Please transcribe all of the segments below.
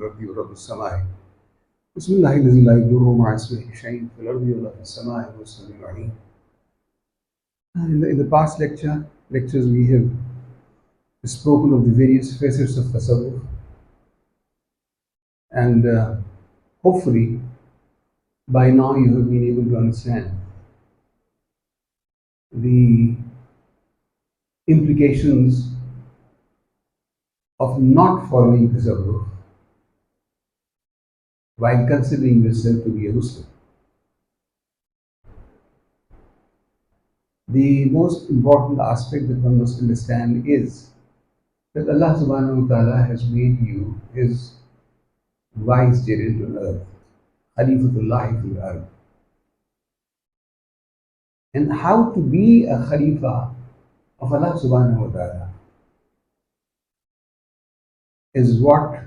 الأرض ورب السماء بسم الله الذي لا يضر مع اسمه شيء في الأرض ولا في السماء وهو السميع العليم. In the past lectures we have spoken of the various facets of Tassawuf, and hopefully by now you have been able to understand the implications of not following Tassawuf while considering yourself to be a Muslim. The most important aspect that one must understand is that Allah subhanahu wa ta'ala has made you His vicegerent on earth, Khalifatullah fil ard. And how to be a Khalifa of Allah subhanahu wa ta'ala is what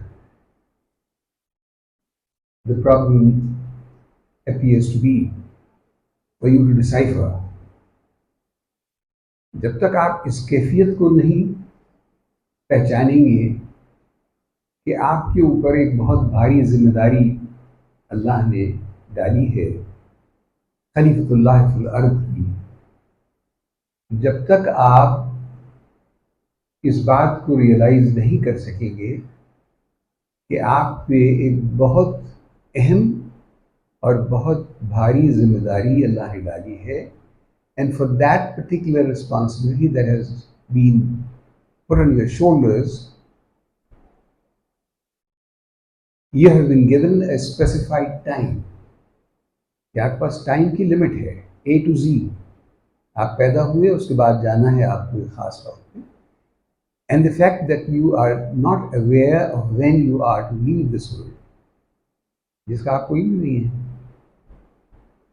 the problem appears to be for you to decipher. जब तक आप इस कैफियत को नहीं पहचानेंगे कि आपके ऊपर एक बहुत भारी जिम्मेदारी अल्लाह ने डाली है खलीफतुल्लाह फिल अर्द की, जब तक आप इस बात को रियलाइज नहीं कर सकेंगे कि आप पे एक बहुत अहम और बहुत भारी जिम्मेदारी अल्लाह ने डाली है, and for that particular responsibility that has been put on your shoulders, you have been given a specified time. कि आपके पास टाइम की लिमिट है, A to Z. आप पैदा हुए, उसके बाद जाना है आपको एक खास वक्त पे. And the fact that you are not aware of when you are to leave this world, जिसका आप कोई भी नहीं है.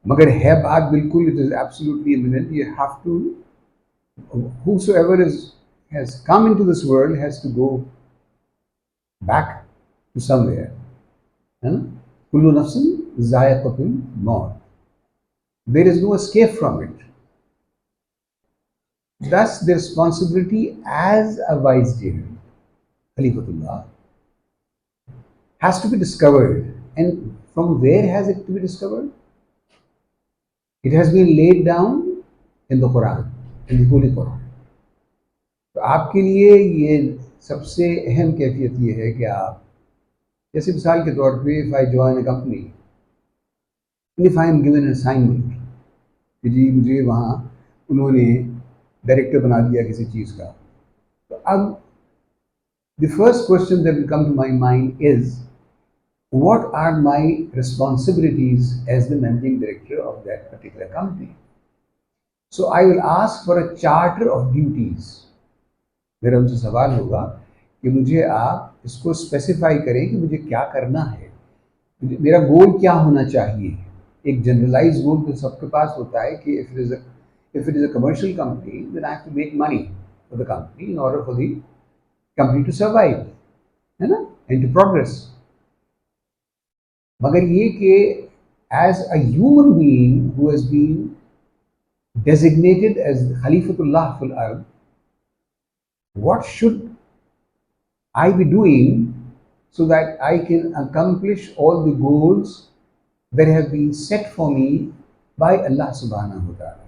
मगर है बात बिल्कुल, it is absolutely imminent. You have to, whosoever has come into this world has to go back to somewhere. Kullu nafsin zaiqatul maut. There is no escape from it. Thus, the responsibility as a vicegerent, Khalifatullah, has to be discovered. And from where has it to be discovered? It has been laid down in the Quran, in the Holy Quran. तो आपके लिए ये सबसे अहम कैफियत ये है कि आप, जैसे मिसाल के तौर पे, if I join a company, and if I am given an assignment कि जी मुझे वहाँ उन्होंने डायरेक्टर बना दिया किसी चीज़ का, तो अब the first question that will come to my mind is, what are my responsibilities as the managing director of that particular company? So I will ask for a charter of duties. मेरा उनसे सवाल होगा कि मुझे आप इसको specify करें कि मुझे क्या करना है, मेरा गोल क्या होना चाहिए. एक जनरलाइज गोल तो सबके पास होता है कि if it is a commercial company, then I have to make money for the company in order for the company to survive, है ना, and to progress. मगर ये कि as a human being who has been designated as Khalifatullah fil ard, what should I be doing so that I can accomplish all the goals that have been set for me by Allah subhanahu wa ta'ala,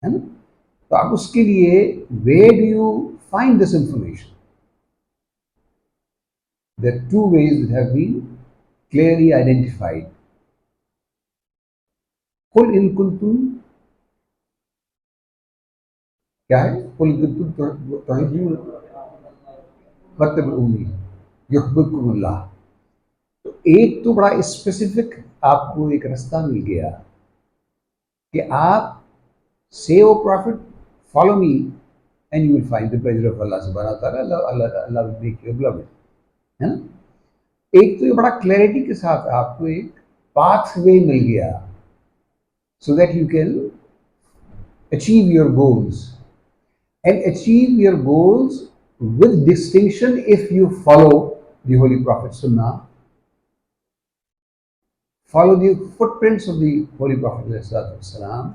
है ना. तो आप उसके लिए, where do you find this information? There are two ways that have been clearly identified. कुल इन कुंतुम, क्या है? कुल कुंतुम तुहिब्बून फत्तबिऊनी युहब्बुकुमुल्लाह. तो एक तो बड़ा स्पेसिफिक आपको एक रास्ता मिल गया कि आप say, O Prophet, follow me and you will find the pleasure of Allah subhanahu wa ta'ala. Allah will make you beloved, है ना. एक तो ये बड़ा क्लैरिटी के साथ आपको एक पाथवे मिल गया so that you can achieve your goals, and achieve your goals with distinction if you follow the Holy Prophet Sunnah, follow the footprints of the Holy Prophet ﷺ,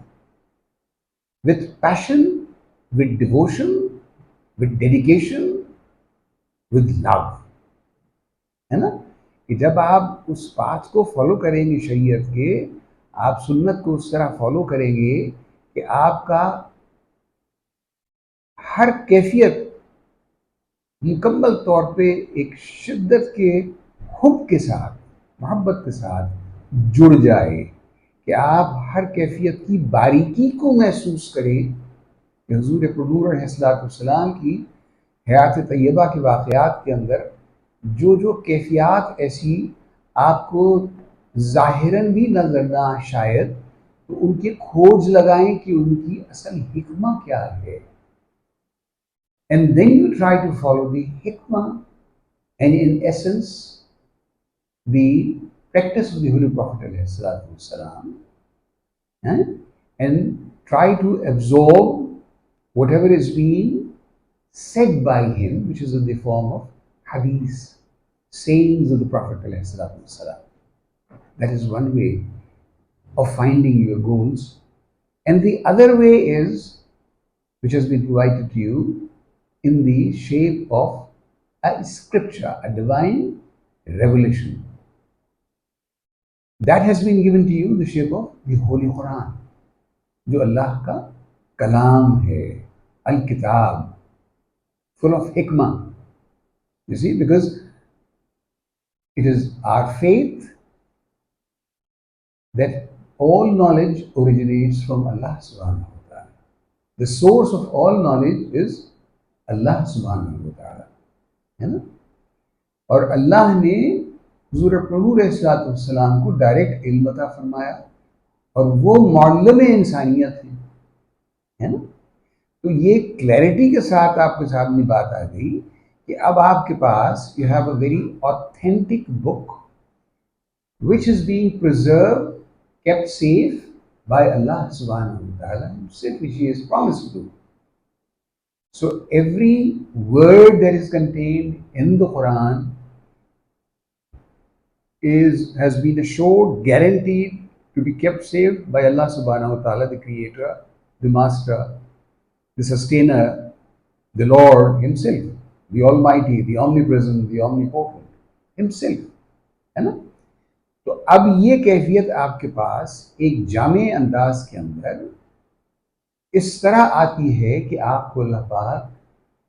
with passion, with devotion, with dedication, with love. है ना, कि जब आप उस path को follow करेंगे शरीयत के, आप सुन्नत को उस तरह फॉलो करेंगे कि आपका हर कैफियत मुकम्मल तौर पे एक शिद्दत के हुब के साथ, मोहब्बत के साथ जुड़ जाए, कि आप हर कैफियत की बारीकी को महसूस करें कि हुजूर पुरनूर अलैहिस्सलाम की हयात तैयबा के वाक़यात के अंदर जो जो कैफियत ऐसी आपको ज़ाहिरन भी नजर ना आए शायद, तो उनकी खोज लगाएं कि उनकी असल हिकमा क्या है, and then you try to follow the hikmah, and in essence the practice of the Holy Prophet ﷺ, and try to absorb whatever is being said by him, which is in the form of hadith, sayings of the Prophet ﷺ. That is one way of finding your goals. And the other way is, which has been provided to you in the shape of a scripture, a divine revelation. That has been given to you in the shape of the Holy Quran, जो अल्लाह का कलाम है, al-kitab, full of hikmah. You see, because it is our faith that all knowledge originates from Allah subhanahu wa ta'ala. The source of all knowledge is Allah subhanahu wa ta'ala, है ना, और अल्लाह ने हुज़ूर प्रभु अलैहिस्सलाम को direct इल्म अता फरमाया, और वो मौल्लम इंसानियत है ना। तो ये क्लैरिटी के साथ आपके सामने बात आ गई कि अब आपके पास you have a very authentic book which is being preserved, kept safe by Allah subhanahu wa ta'ala himself, which he has promised to do. So every word that is contained in the Quran has been assured, guaranteed to be kept safe by Allah subhanahu wa ta'ala, the creator, the master, the sustainer, the Lord himself, the Almighty, the omnipresent, the omnipotent himself, है ना। तो अब ये कैफियत आपके पास एक जामे अंदाज के अंदर इस तरह आती है कि आपको अल्लाह पाक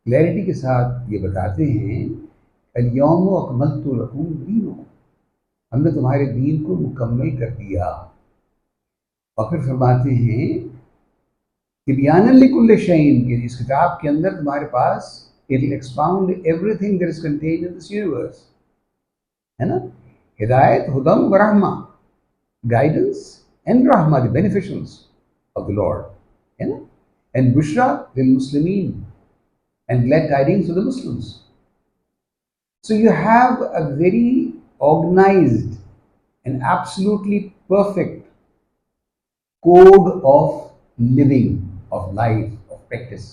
क्लैरिटी के साथ ये बताते हैं, अल-यौम अकमलतु लकुम दीनकुम, हमने तुम्हारे दीन को मुकम्मल कर दिया। और फिर फरमाते हैं तिबयानन लिकुल्लि शैइन, कि इस किताब के अंदर तुम्हारे पास it will expound everything that is contained in this universe, है ना। हिदायत, हुदम व रहमा, गाइडेंस एंड रहमा, the beneficials of the Lord, है ना, एंड बुशरा लिल मुस्लिमीन, and glad tidings to the Muslims. So you have a very organized and absolutely perfect code of living, of life, of practice,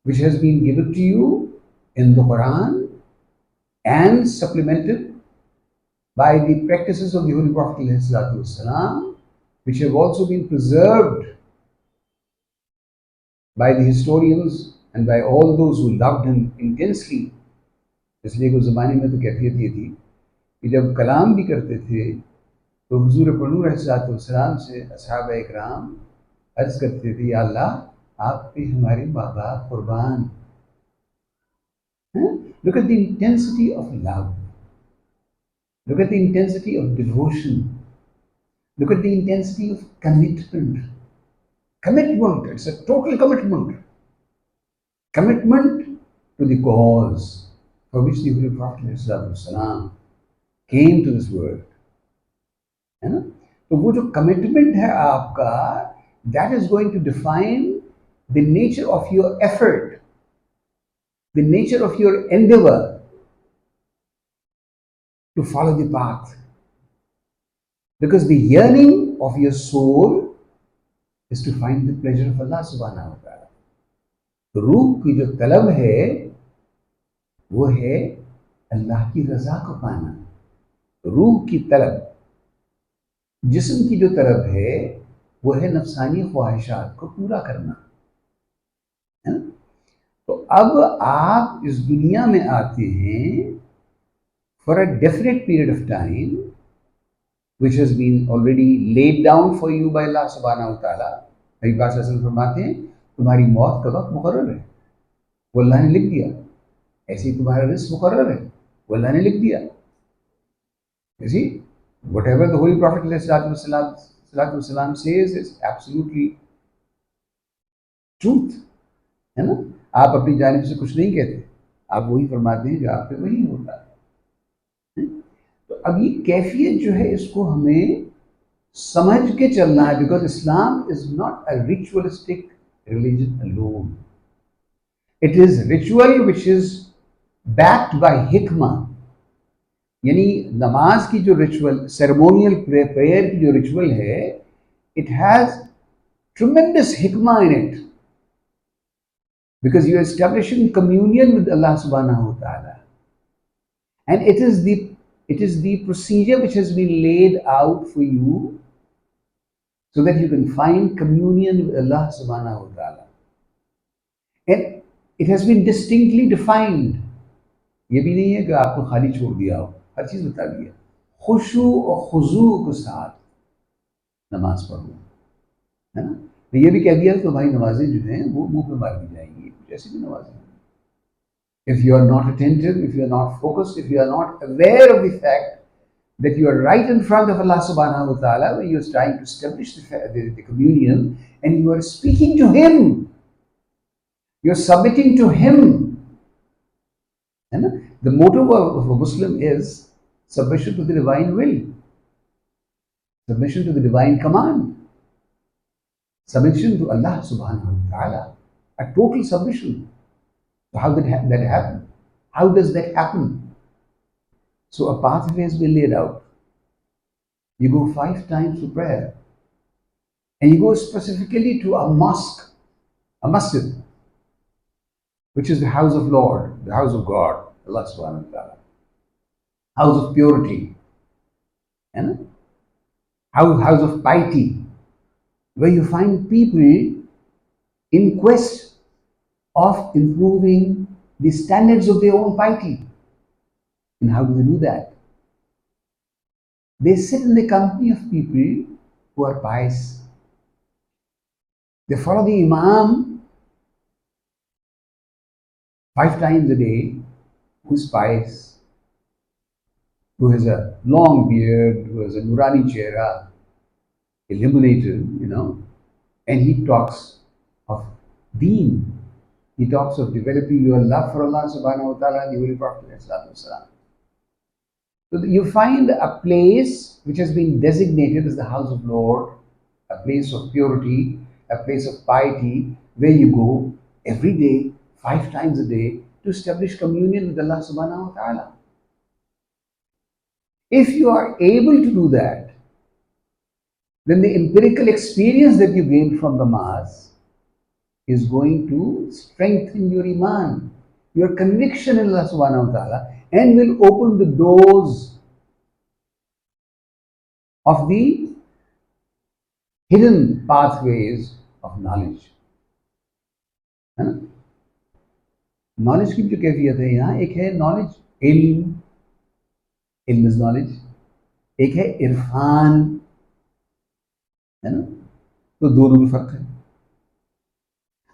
which has been given to you in the Quran and supplemented by the practices of the Holy Prophet ﷺ, which have also been preserved by the historians and by all those who loved him intensely. इसलिए उस ज़माने में तो कैफियत ये थी कि जब कलाम भी करते थे तो हुजूर प्रनूर अलैहिस्सलाम से असहाबा इकराम अर्ज़ करते थे, या अल्लाह आप पे हमारे माँ बाप कुर्बान। Look at the intensity of love. Look at the intensity of devotion. Look at the intensity of commitment. Commitment, it's a total commitment. Commitment to the cause for which the Holy Prophet ﷺ came to this world, है ना। तो वो जो commitment है आपका, that is going to define the nature of your effort, the nature of your endeavor to follow the path, because the yearning of your soul is to find the pleasure of Allah subhanahu wa ta'ala. तो रूह की जो तलब है वो है अल्लाह की रजा को पाना। रूह की तलब, जिस्म की जो तलब है वो है नफसानी ख्वाहिशात को पूरा करना, है ना। तो अब आप इस दुनिया में आते हैं for a definite period of time, which has been already laid down for you by Allah subhanahu wa ta'ala. नबी पाक सल्लल्लाहु अलैहि वसल्लम फरमाते हैं तुम्हारी मौत का वक्त मुकर्रर है, वो अल्लाह ने लिख दिया। ऐसे ही तुम्हारा रिस्क मुकर्रर है, वो अल्लाह ने लिख दिया। You see, whatever the Holy Prophet ﷺ says is absolutely truth, है ना। आप अपनी जानिब से कुछ नहीं कहते, आप वही फरमाते हैं जो आप पे वही होता है। तो अब ये कैफियत जो है इसको हमें समझ के चलना है, because Islam is not a ritualistic religion alone, it is ritual which is backed by हिकमा। यानी नमाज की जो रिचुअल, सेरेमोनियल प्रेयर की जो रिचुअल है, इट हैज ट्रिमेंडस हिकमा in it, because you are establishing communion with Allah subhanahu wa ta'ala, and it is the procedure which has been laid out for you so that you can find communion with Allah subhanahu wa ta'ala, and it has been distinctly defined. ये भी नहीं है कि आपको खाली छोड़ दिया हो, हर चीज बता दिया। खुशू और खुजू के साथ नमाज पढ़ो, है ना। तो ये भी कह दिया कि भाई नमाजें जो हैं वो मुंह पे मार दी जाएंगी, कुछ ऐसी भी नमाजें। If you are not attentive, if you are not focused, if you are not aware of the fact that you are right in front of Allah subhanahu wa ta'ala when you are trying to establish the communion, and you are speaking to Him, you are submitting to Him. And the motto of a Muslim is submission to the divine will, submission to the divine command, submission to Allah subhanahu wa ta'ala, a total submission. So how did that happen? How does that happen? So a pathway has been laid out. You go 5 times to prayer, and you go specifically to a mosque, a masjid, which is the house of Lord, the house of God, Allah subhanahu wa ta'ala, house of purity, and house of piety, where you find people in quest of improving the standards of their own piety. And how do they do that? They sit in the company of people who are pious. They follow the Imam 5 times a day, who is pious, who has a long beard, who has a nurani chehra, illuminated, and he talks of deen. He talks of developing your love for Allah subhanahu wa ta'ala and the Holy Prophet. So you find a place which has been designated as the house of Lord, a place of purity, a place of piety, where you go every day, 5 times a day, to establish communion with Allah subhanahu wa ta'ala. If you are able to do that, then the empirical experience that you gain from the Mass is going to strengthen your iman, your conviction in Allah subhanahu wa ta'ala, and will open the doors of the hidden pathways of knowledge. है ना? Knowledge की जो कैफियत है यहाँ, एक है knowledge, इल्म इज नॉलेज, एक है इरफान, है ना। तो दोनों में फर्क है।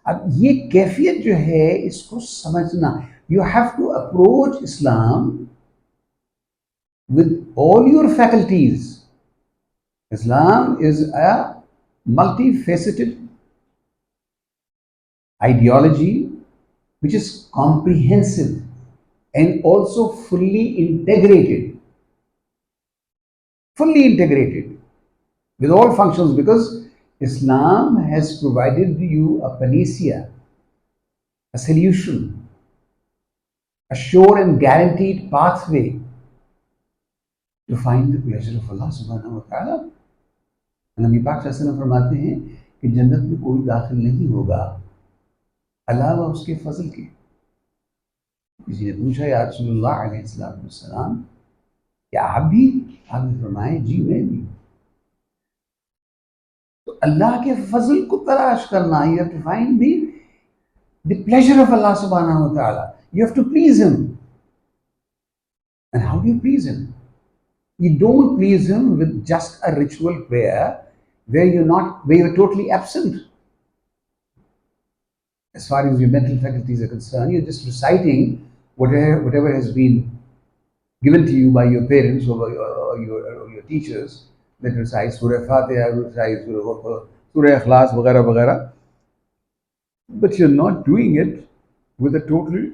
अब ये कैफियत जो है इसको समझना, you have to approach Islam with all your faculties. Islam is a multifaceted ideology which is comprehensive and also fully integrated with all functions, because Islam has provided you a panacea, a solution, a sure and guaranteed pathway to find the pleasure of Allah subhanahu wa ta'ala. नबी पाक सल्लल्लाहु अलैहि वसल्लम फरमाते हैं कि जन्नत में कोई दाखिल नहीं होगा अलावा उसके फजल के। किसी ने पूछा या रसूलुल्लाह अलैहिस्सलाम क्या आप भी? आपने फरमाया जी मैं भी। तो अल्लाह के फजल को तलाश करना, you have to find the pleasure of Allah subhanahu wa ta'ala, you have to please him. And how do you please him? You don't please him with just a ritual prayer where you're totally absent. As far as your mental faculties are concerned, you're just reciting whatever has been given to you by your parents or your teachers, that recite Surah Fatiha, recite Surah Ikhlas, वगैरह वगैरह. But you're not doing it with a total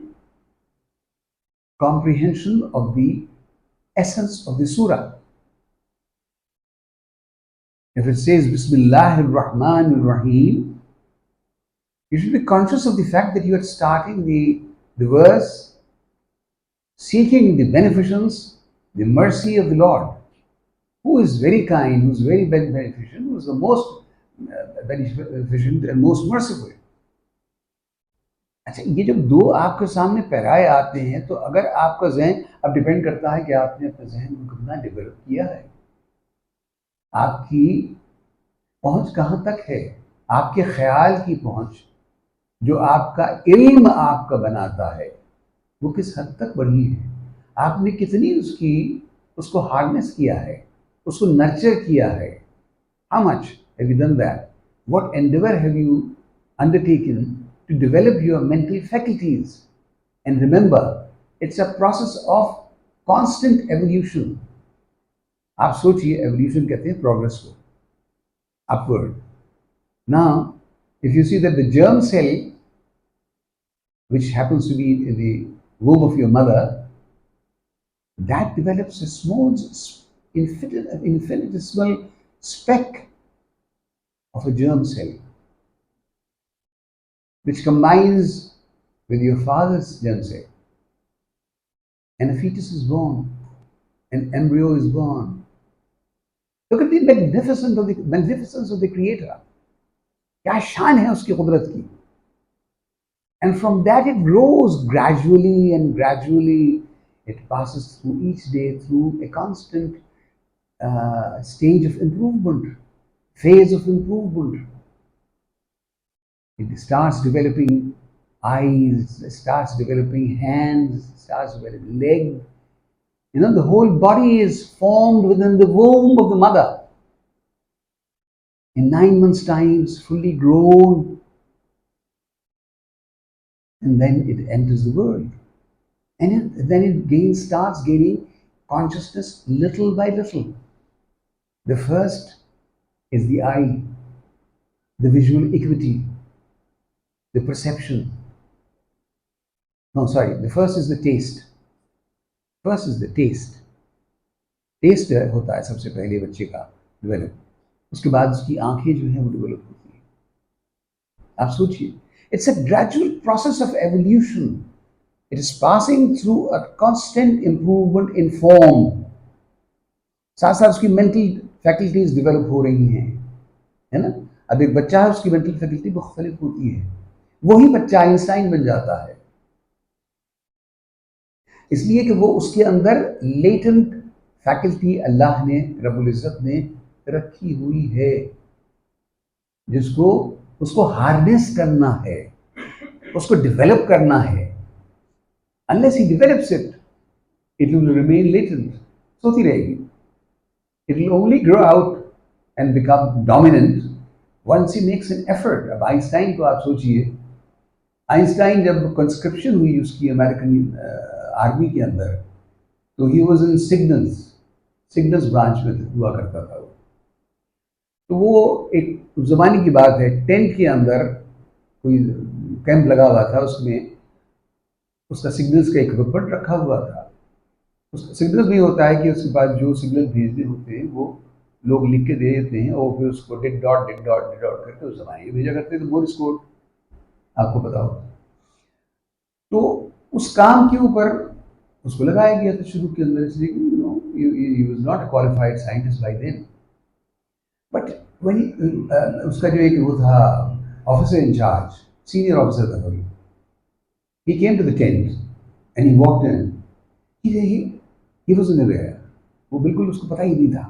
comprehension of the essence of the surah. If it says Bismillahir Rahmanir Rahim, you should be conscious of the fact that you are starting the verse seeking the beneficence, the mercy of the Lord, who is very kind, who is very beneficent, who is the most beneficent and most merciful. अच्छा, ये जब दो आपके सामने पैराए आते हैं तो अगर आपका जहन, अब डिपेंड करता है कि आपने अपने जहन को कितना डेवलप किया है, आपकी पहुंच कहाँ तक है, आपके ख्याल की पहुंच जो आपका इल्म आपका बनाता है वो किस हद तक बढ़ी है, आपने कितनी उसको हार्नेस किया है, उसको नर्चर किया है. How much have you done that? What endeavor have you undertaken to develop your mental faculties? And remember, it's a process of constant evolution. आप सोचिए, evolution कहते हैं progress को, upward. Now, if you see that the germ cell, which happens to be in the womb of your mother, that develops a small, infinitesimal speck of a germ cell, which combines with your father's germ cell, and a fetus is born, an embryo is born. Look at the magnificence of the Creator. क्या शान है उसकी कुदरत की. And from that it grows gradually, and gradually it passes through each day through a constant stage of improvement, phase of improvement. It starts developing eyes, starts developing hands, starts developing legs. You know, the whole body is formed within the womb of the mother. In 9 months' time, it's fully grown. And then it enters the world. And then it starts gaining consciousness little by little. The first is the eye, the visual acuity, the perception. No, sorry, the first is the taste. First is the taste. Taste होता है सबसे पहले बच्चे का develop. उसके बाद उसकी आंखें जो हैं वो डेवलप होती हैं. आप सोचिए, it's a gradual process of evolution. It is passing through a constant improvement in form. साथ साथ उसकी मेंटल फैकल्टीज डेवलप हो रही हैं, है ना. अब एक बच्चा है, उसकी मेंटल फैकल्टी मुख्तलिफ होती है. वही बच्चा आइंस्टाइन बन जाता है, इसलिए कि वो उसके अंदर लेटेंट फैकल्टी अल्लाह ने, रब्बुल इज़्ज़त ने रखी हुई है, जिसको उसको हार्नेस करना है, उसको डेवलप करना है. Unless he develops it, it will remain latent. सोती रहेगी. It will only grow out and become dominant once he makes an effort. अब आइंस्टाइन को आप सोचिए, आइंस्टाइन जब कंस्क्रिप्शन हुई उसकी अमेरिकन आर्मी के अंदर, तो he was in signals branch में हुआ करता था. तो वो एक ज़माने की बात है, टेंट के अंदर कोई कैंप लगा हुआ था, उसमें उसका सिग्नल्स का इक्विपमेंट रखा हुआ था. उसका सिग्नल्स भी होता है कि उसके बाद जो सिग्नल भेजने होते हैं वो लोग लिख के दे देते हैं, और फिर उसको डिड डॉट करके उस ज़माने में भेजा करते थे, मोरिस कोड, आपको पता हो. तो उस काम के ऊपर उसको लगाया गया था शुरू के अंदर, इसलिए he was not a qualified scientist by then. But when उसका जो एक वो था officer in charge, senior officer था कोई, he came to the tent and he walked in. He wasn't aware, वो बिल्कुल उसको पता ही नहीं था.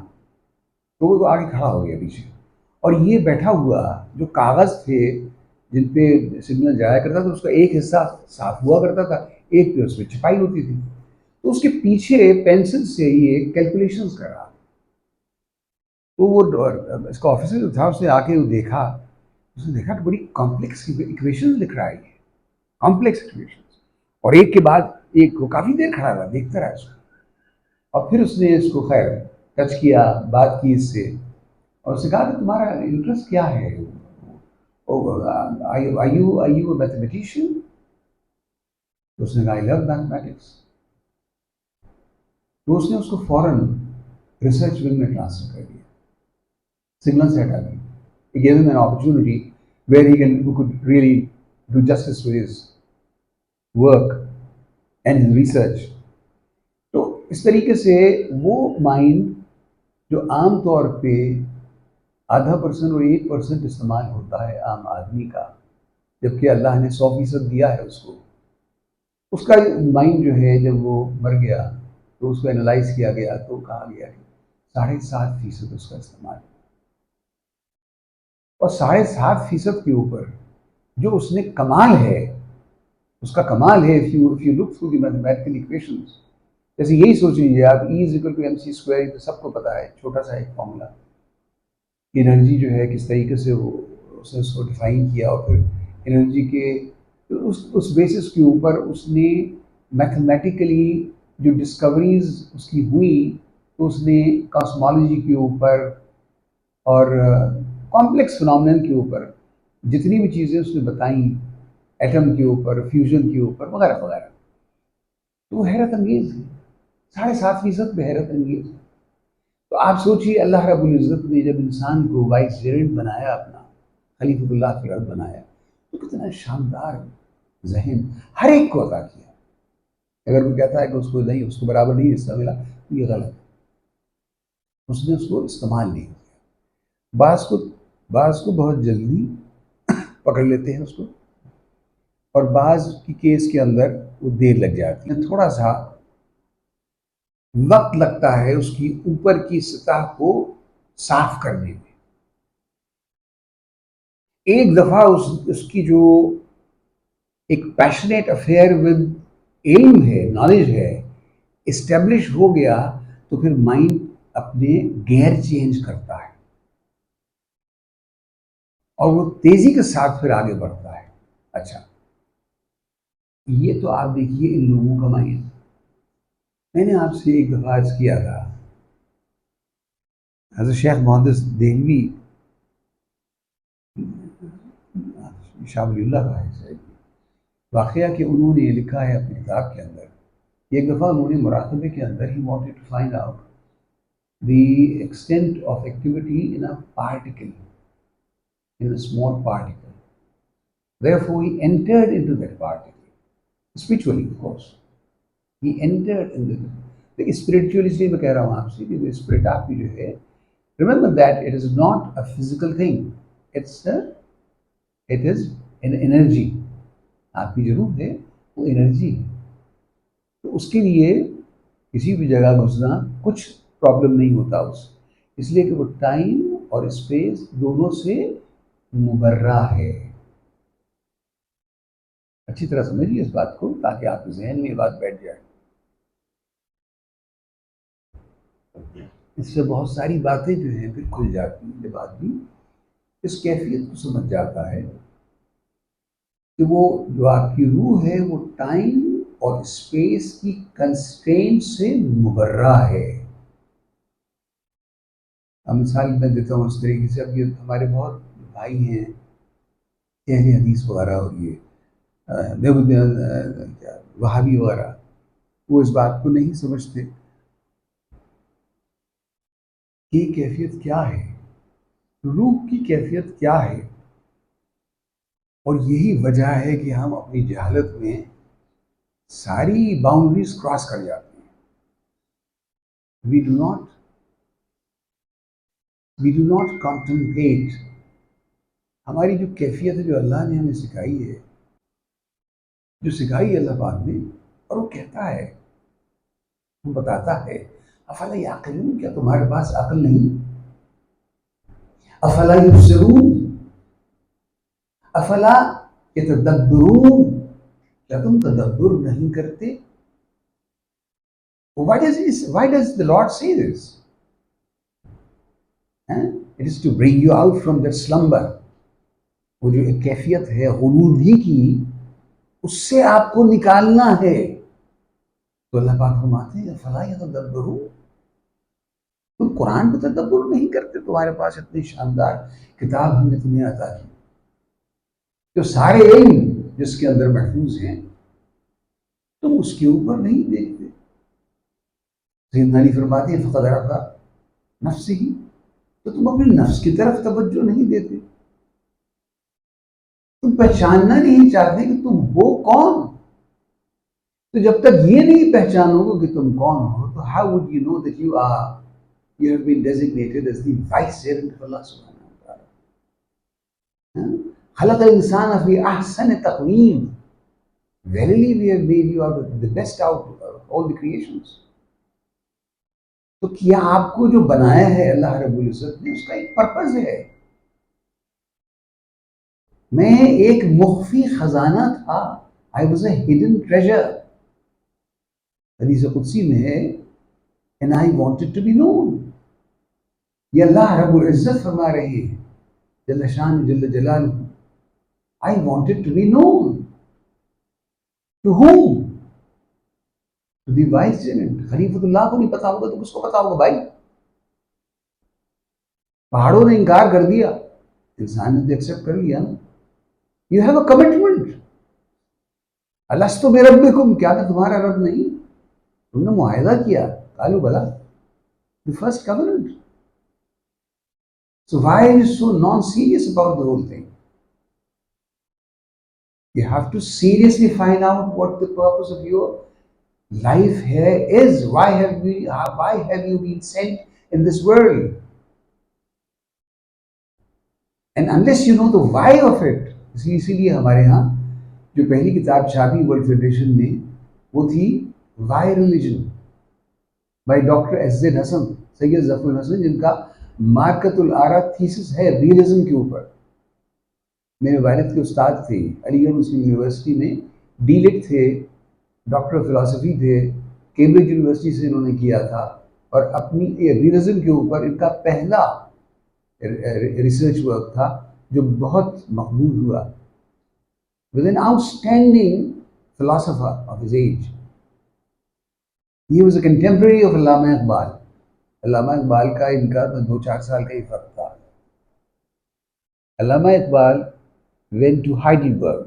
तो वो आगे खड़ा हो गया पीछे, और ये बैठा हुआ जो कागज़ थे जिन पे सिग्नल जाया करता था, उसका एक हिस्सा साफ हुआ करता था, एक पे उसमें छपाई होती थी. तो उसके पीछे पेंसिल से ये कैलकुलेशंस कर रहा। तो वो इसका ऑफिसर जो था उसने आके वो देखा, उसने देखा कि बड़ी कॉम्प्लेक्स इक्वेशंस लिख रहा है ये, कॉम्प्लेक्स इक्वेशंस। और एक के बाद एक, वो काफ़ी देर खड़ा रहा देखता रहा इसको। और फिर उसने इसको खैर टच किया, बात की इससे, और उसने कहा कि तुम्हारा इंटरेस्ट क्या है, आई यू मैथमेटिशियन? तो उसने कहा आई लव मैथमेटिक्स। तो उसने उसको फौरन रिसर्च विंग में ट्रांसफर कर दिया, सिग्नल से हटा दिया। It gave him an opportunity where who could really do justice to his work and his research. तो इस तरीके से वो माइंड जो आम तौर पे आधा % और 1% इस्तेमाल होता है आम आदमी का, जबकि अल्लाह ने 100% दिया है उसको, उसका माइंड जो है जब वो मर गया तो उसको एनालाइज किया गया तो कहा गया कि 7.5% उसका इस्तेमाल। और 7.5% के ऊपर जो उसने कमाल है, उसका कमाल है, if you look through the mathematical equations, जैसे यही सोच लीजिए आप, E is equal to mc², तो सबको पता है, छोटा सा एक फॉर्मूला। एनर्जी जो है किस तरीके से वो उसने उसको डिफाइन किया, और फिर एनर्जी के तो उस बेसिस के ऊपर उसने मैथमेटिकली जो डिस्कवरीज उसकी हुई, तो उसने कॉस्मोलॉजी के ऊपर और कॉम्प्लेक्स फिनोमेनन के ऊपर जितनी भी चीज़ें उसने बताई, एटम के ऊपर, फ्यूजन के ऊपर, वगैरह वगैरह, तो वो हैरत अंगेज है। 7.5% पे हैरत अंगेज है। तो आप सोचिए, अल्लाह रब्बुल इज़्ज़त ने जब इंसान को वाइसरेंट बनाया, अपना खलीफतुल्लाह फी अर्ज़ बनाया, तो कितना शानदार ज़हन हर एक को अता किया। अगर कोई कहता है कि उसको नहीं, उसको बराबर नहीं हिस्सा मिला, तो ये गलत है। उसने उसको इस्तेमाल नहीं किया। बाज़ को बहुत जल्दी पकड़ लेते हैं उसको, और बाज़ की केस के अंदर वो देर लग जाती है, थोड़ा सा वक्त लगता है उसकी ऊपर की सतह को साफ करने में। एक दफा उसकी जो एक पैशनेट अफेयर विद इल्म है, नॉलेज है, इस्टेब्लिश हो गया, तो फिर माइंड अपने गेयर चेंज करता है और वो तेजी के साथ फिर आगे बढ़ता है। अच्छा, ये तो आप देखिए इन लोगों का माइंड। मैंने आपसे एक दफा आज किया था, हज़रत शेख मोहम्मद देहलवी शाबुल्लाह का है वाक़या कि उन्होंने लिखा है अपनी किताब के अंदर। एक दफ़ा उन्होंने मुराक़बे के अंदर ही wanted to find out the extent of activity in a particle, in a small particle. Therefore, he entered into that particle, spiritually, of course. He entered in the spiritually मैं कह रहा हूँ आपसे कि जो स्पिरिट आपकी जो है, remember that it is not a physical thing. It is an energy. आपकी जो रूह है वो एनर्जी है। तो उसके लिए किसी भी जगह घुसना कुछ प्रॉब्लम नहीं होता उससे, इसलिए कि वो टाइम और स्पेस दोनों से मुबर्रा है। अच्छी तरह समझिए इस बात को ताकि आपके जहन में ये बात बैठ जाए। इससे बहुत सारी बातें जो हैं फिर खुल जाती हैं जब आदमी इस कैफियत को समझ जाता है कि वो जो आपकी रूह है वो टाइम और स्पेस की कंस्ट्रेंट से मुबर्रा है। अब मिसाल मैं देता हूँ इस तरीके से, अब ये हमारे बहुत भाई हैं अहले हदीस वगैरह, और ये क्या वहाबी वगैरह, वो इस बात को नहीं समझते कि कैफियत क्या है, रूह की कैफियत क्या है। और यही वजह है कि हम अपनी जहालत में सारी बाउंड्रीज क्रॉस कर जाते हैं। वी डू नॉट कॉन्टेम्पलेट हमारी जो कैफियत है, जो अल्लाह ने हमें सिखाई है, जो सिखाई है अल्लाह पाक ने। और वो कहता है, वो बताता है, अफला याक़िलून, क्या तुम्हारे पास अक्ल नहीं? अफला युबसिरून, अफला यतदब्बरून, क्या तुम तदब्बुर नहीं करते? Why does the Lord say this? It is to bring you out from that slumber. वो जो एक कैफियत है गुलूदी की, उससे आपको निकालना है। तो अल्लाह पाक फरमाते हैं फला यतदब्बरू, तुम कुरान को तदब्बुर नहीं करते। तुम्हारे पास इतनी शानदार किताब हमने तुम्हें अता की, जो सारे इल्म जिसके अंदर महफूज हैं, तुम उसके ऊपर नहीं देखते। सैयदना अली फरमाते हैं फ़क़द रफ़ा नफ्सिही, तो तुम अपने नफ्स की तरफ तवज्जो नहीं देते। तुम पहचानना नहीं चाहते कि तुम हो कौन। तो जब तक ये नहीं पहचानोगे कि तुम कौन हो, तो how would you know that you have been designated as the vicegerent of Allah subhanahu wa ta'ala. خلق الإنسان في أحسن تقويم. Verily we have made you out of the best out of all the creations. तो क्या आपको जो बनाया है अल्लाह रब्बुल इज़्ज़त ने, उसका एक पर्पस है। मैं एक मुख्फी खजाना था, I was a hidden treasure. हदीस कुदसी में है, and I wanted to be known. ये अल्लाह रब्बुल इज़्ज़त फरमा रहे हैं, जल्ल शान जल्ल जलालुहु, I wanted to be known. To whom? To the vicegerent. खलीफतुल्लाह को नहीं पता होगा तो किसको पता होगा भाई? पहाड़ों ने इनकार कर दिया, इंसान ने तो एक्सेप्ट कर लिया ना। You have a commitment. अलस्तु बिरब्बिकुम, क्या था तुम्हारा रब नहीं? तुमने मुआहिदा किया, कालू बला, the first covenant. So why are you so non-serious about the whole thing? You have to seriously find out what the purpose of your life here is. Why have you been sent in this world? And unless you know the why of it, इसीलिए हमारे यहाँ जो पहली किताब छापी world federation में, वो थी why religion by doctor S Z Hasan, Syed Zafrul Hasan, जिनका मार्कतुल आरा थीसिस है रियलिज्म के ऊपर। मेरे वालिद के उस्ताद थे, अलीगढ़ मुस्लिम यूनिवर्सिटी में डीलिट थे, डॉक्टर ऑफ फिलॉसफी थे, कैम्ब्रिज यूनिवर्सिटी से इन्होंने किया था, और अपनी रियलिज्म के ऊपर इनका पहला रिसर्च वर्क था जो बहुत मकबूल हुआ। With an outstanding philosopher of his age, he was a contemporary of Allama Iqbal. Allama Iqbal का इनका तो 2-4 साल का ही फर्क था। अल्लामा Iqbal went to Heidelberg,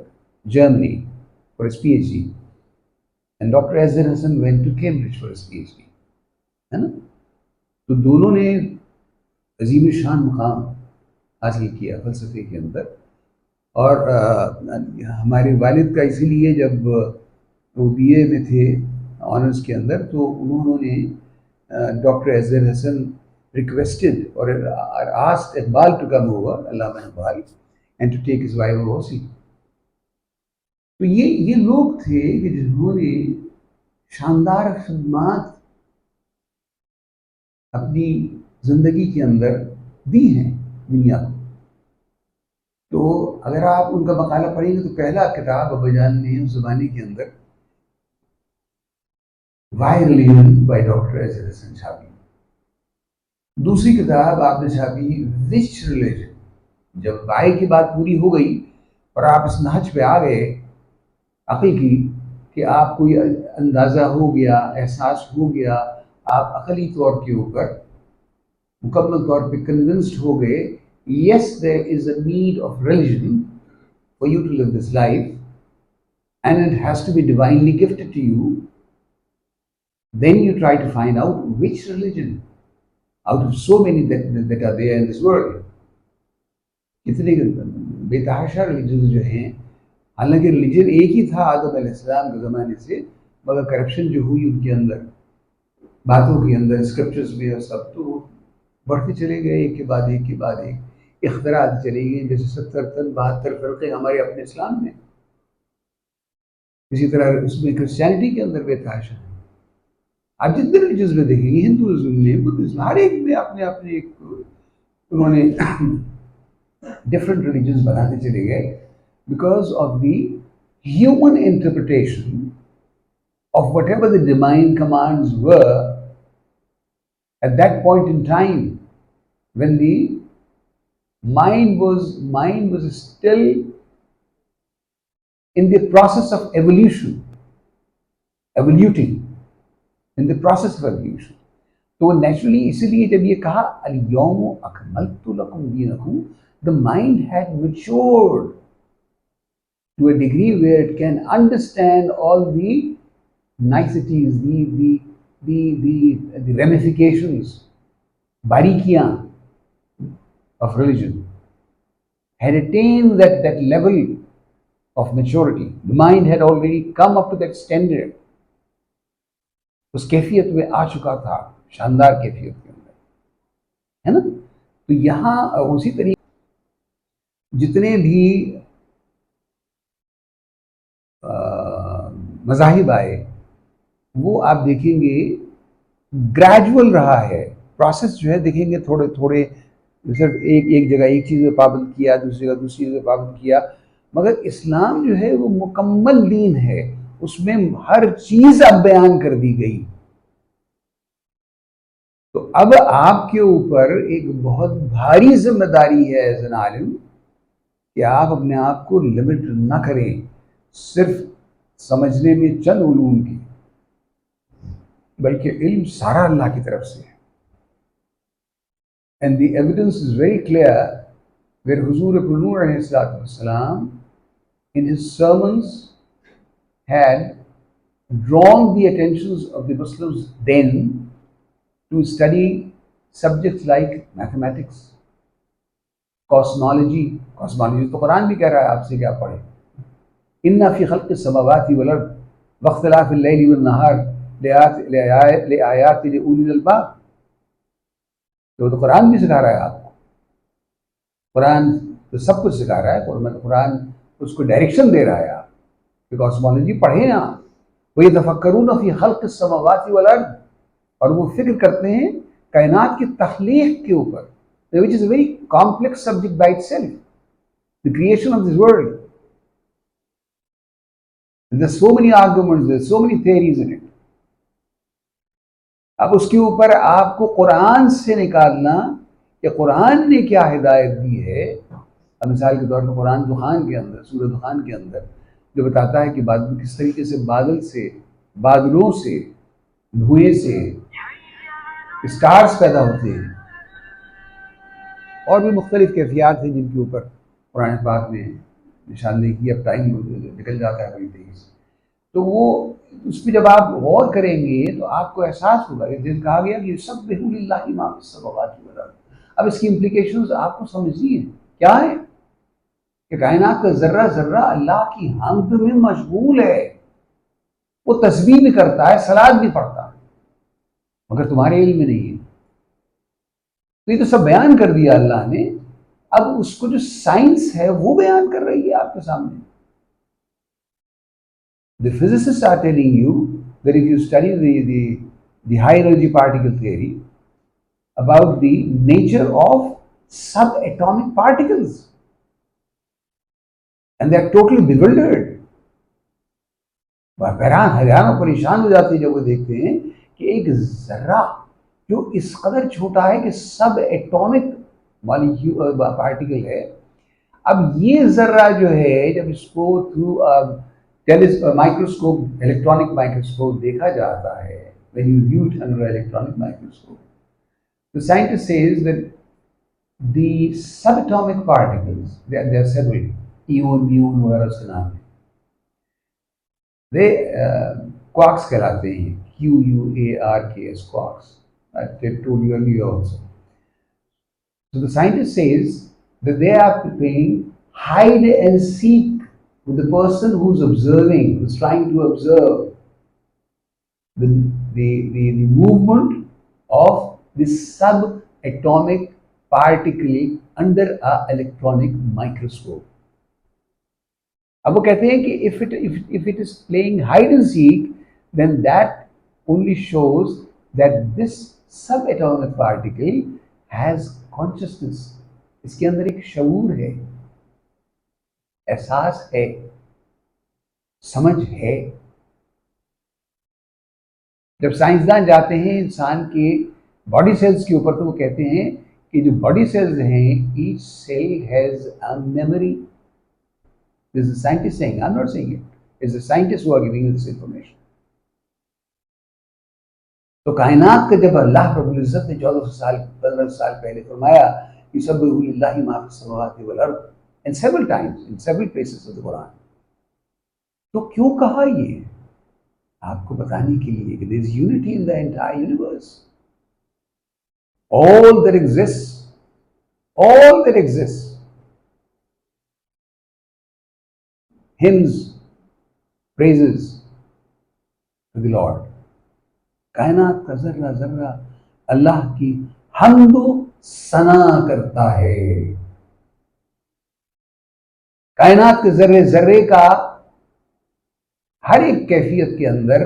Germany for his PhD, and Dr. S.Z. Hassan went to Cambridge for his PhD, है ना? तो दोनों ने अजीम शान मुकाम हासिल किया फ़लसफ़े के अंदर। और हमारे वालिद का इसीलिए जब वो BA में थे ऑनर्स के अंदर, तो उन्होंने डॉक्टर एस.ज़ेड हसन रिक्वेस्टेड और asked Iqbal to come over, Allama Iqbal, and to take his wife also. तो ये लोग थे कि जिन्होंने शानदार खिदमात अपनी ज़िंदगी के अंदर दी हैं दुनिया को। तो अगर आप उनका मकाला पढ़ेंगे तो पहला किताब अब्बाजान ने उस ज़माने के अंदर why religion by doctor S Z Hasan छापी। दूसरी किताब आपने छापी विच रिलीजन। जब वाई की बात पूरी हो गई और आप इस नहज पे आ गए अक़ल की, कि आपको ये अंदाज़ा हो गया, एहसास हो गया, आप अक़ली तौर के ऊपर मुकम्मल तौर पे कन्विंस्ड हो गए, yes there is a need of religion for you to live this life and it has to be divinely gifted to you, then you try to find out which religion out of so many that are there in this world. कितने बेतहाशा religion जो हैं, हालांकि religion एक ही था आदम अलैहिस्सलाम के ज़माने से, मगर करप्शन जो हुई उनके अंदर, बातों के अंदर, स्क्रिप्चर्स में और सब, तो बढ़ते चले गए एक के बाद एक के बाद एक, इख्तरात चले गए। जैसे 70-72 फ़िरक़े हमारे अपने इस्लाम में, इसी तरह उसमें क्रिश्चियनिटी के अंदर बेतहाशा है। आप जितने रिलीजन्स में देखेंगे, हिंदुज़म में, बुद्धिज़्म, हर एक में अपने अपने एक उन्होंने different religions बनाते चले गए because of the human interpretation of whatever the divine commands were at that point in time, when the mind was still in the process of evoluting, in the process of evolution. तो naturally इसीलिए जब ये कहा अल-यौम अकमलतु लकुम दीनकुम, the mind had matured to a degree where it can understand all the niceties, the ramifications, barikiyan of religion, had attained that level of maturity. The mind had already come up to that standard. उस कैफियत में आ चुका था, शानदार कैफियत के अंदर, है ना। तो यहाँ उसी तरीके जितने भी मज़ाहिब आए, वो आप देखेंगे ग्रेजुअल रहा है प्रोसेस जो है। देखेंगे थोड़े थोड़े, सिर्फ एक जगह एक चीज़ में पाबंद किया, दूसरी जगह दूसरी चीज़ में पाबंद किया, मगर इस्लाम जो है वो मुकम्मल दीन है, उसमें हर चीज़ अब बयान कर दी गई। तो अब आपके ऊपर एक बहुत भारी जिम्मेदारी है एज एन आलिम कि आप अपने आप को लिमिट ना करें सिर्फ समझने में चंद उलूम की, बल्कि इल्म सारा अल्लाह की तरफ से है। And the evidence is very clear where हुजूर नूर अलैहिस्सलाम in his sermons had drawn the attentions of the Muslims then to study subjects like mathematics, cosmology तो कुरान भी कह रहा है आपसे क्या पढ़े, इन्ना फी खल्क़िस समावाति वल अर्द वख्तिलाफ़िल लैली वन नहार लिआयातिन लिउलिल अलबाब। तो कुरान भी सिखा रहा है आपको, कुरान तो सब कुछ सिखा रहा है, कुरान उसको डायरेक्शन दे रहा है आप कि कॉस्मोलॉजी पढ़ें आप। वही यतफ़क्करून फी खल्क़िस समावाति वल अर्द, और वो फिक्र करते हैं कायनात की तख्लीक के ऊपर, which is a very complex subject by itself, the creation of this world. And there's so many arguments, there's so many theories in it. अब उसके ऊपर आपको कुरान से निकालना कि कुरान ने क्या हिदायत दी है। अब मिसाल के तौर पर कुरान दुखान के अंदर, सूरह दुखान के अंदर जो बताता है कि बादल किस तरीके से बादलों से धुएं से स्टार्स पैदा होते हैं, और भी मुख्तलिफ कैफियात हैं जिनके ऊपर कुरान पाक ने निशानदेही की। अब टाइम निकल जाता है बड़ी तेज़ी से, तो वो उस पर जब आप गौर करेंगे तो आपको एहसास होगा कि जैसे कहा गया कि युसब्बिहु लिल्लाहि मा फिस समावाति वल अर्द। अब इसकी इम्प्लीकेशंस आपको समझनी है क्या है कि कायनात का जर्रा जर्रा अल्लाह की हम्द में मशगूल है, वो तस्बीह भी करता है, सलात भी पढ़ता है, मगर तुम्हारे इल्म में नहीं है। तो ये तो सब बयान कर दिया अल्लाह ने, अब उसको जो साइंस है वो बयान कर रही है आपके सामने। The physicists are telling you that if you study the high energy particle theory about the nature of subatomic particles, and they are totally bewildered, हैरान परेशान हो जाते हैं जब वो देखते हैं कि एक जर्रा जो इस कदर छोटा है कि सब एटॉमिक पार्टिकल है। अब ये जर्रा जो है जब इसको थ्रू माइक्रोस्कोप, इलेक्ट्रॉनिक माइक्रोस्कोप देखा जाता है, when you view it under electronic microscope, the scientist says that the subatomic particles, there are several, even muon वगैरह उसके नाम है, वे क्वार्क्स कहलाते हैं, QUARKS, quarks. I told you earlier also. So the scientist says that they are playing hide and seek with the person who's observing, who's trying to observe the movement of this subatomic particle under an electronic microscope. अब वो कहते हैं कि if it is playing hide and seek, then that only shows that this subatomic particle has consciousness. इसके अंदर एक शऊर है, एहसास है, समझ है। जब साइंसदान जाते हैं इंसान के बॉडी सेल्स के ऊपर, तो वो कहते हैं कि जो बॉडी सेल्स हैं, each cell has a memory. This is scientist saying, I am not saying it, it's the scientist who are giving this information. तो कायनात का जब अल्लाह रब्बुल इज्जत ने 1400 साल 1500 साल पहले फरमाया कि युसब्बिहु लिल्लाहि मा फिस समावाति वल अर्द, and several times in several places of the Quran, तो क्यों कहा ये? आपको बताने के लिए कि there is unity in the entire universe. All that exists, all that exists, hymns, praises to the Lord. कायनात का जर्रा जर्रा अल्लाह की हम्दो सना करता है. कायनात के जर्रे जर्रे का हर एक कैफियत के अंदर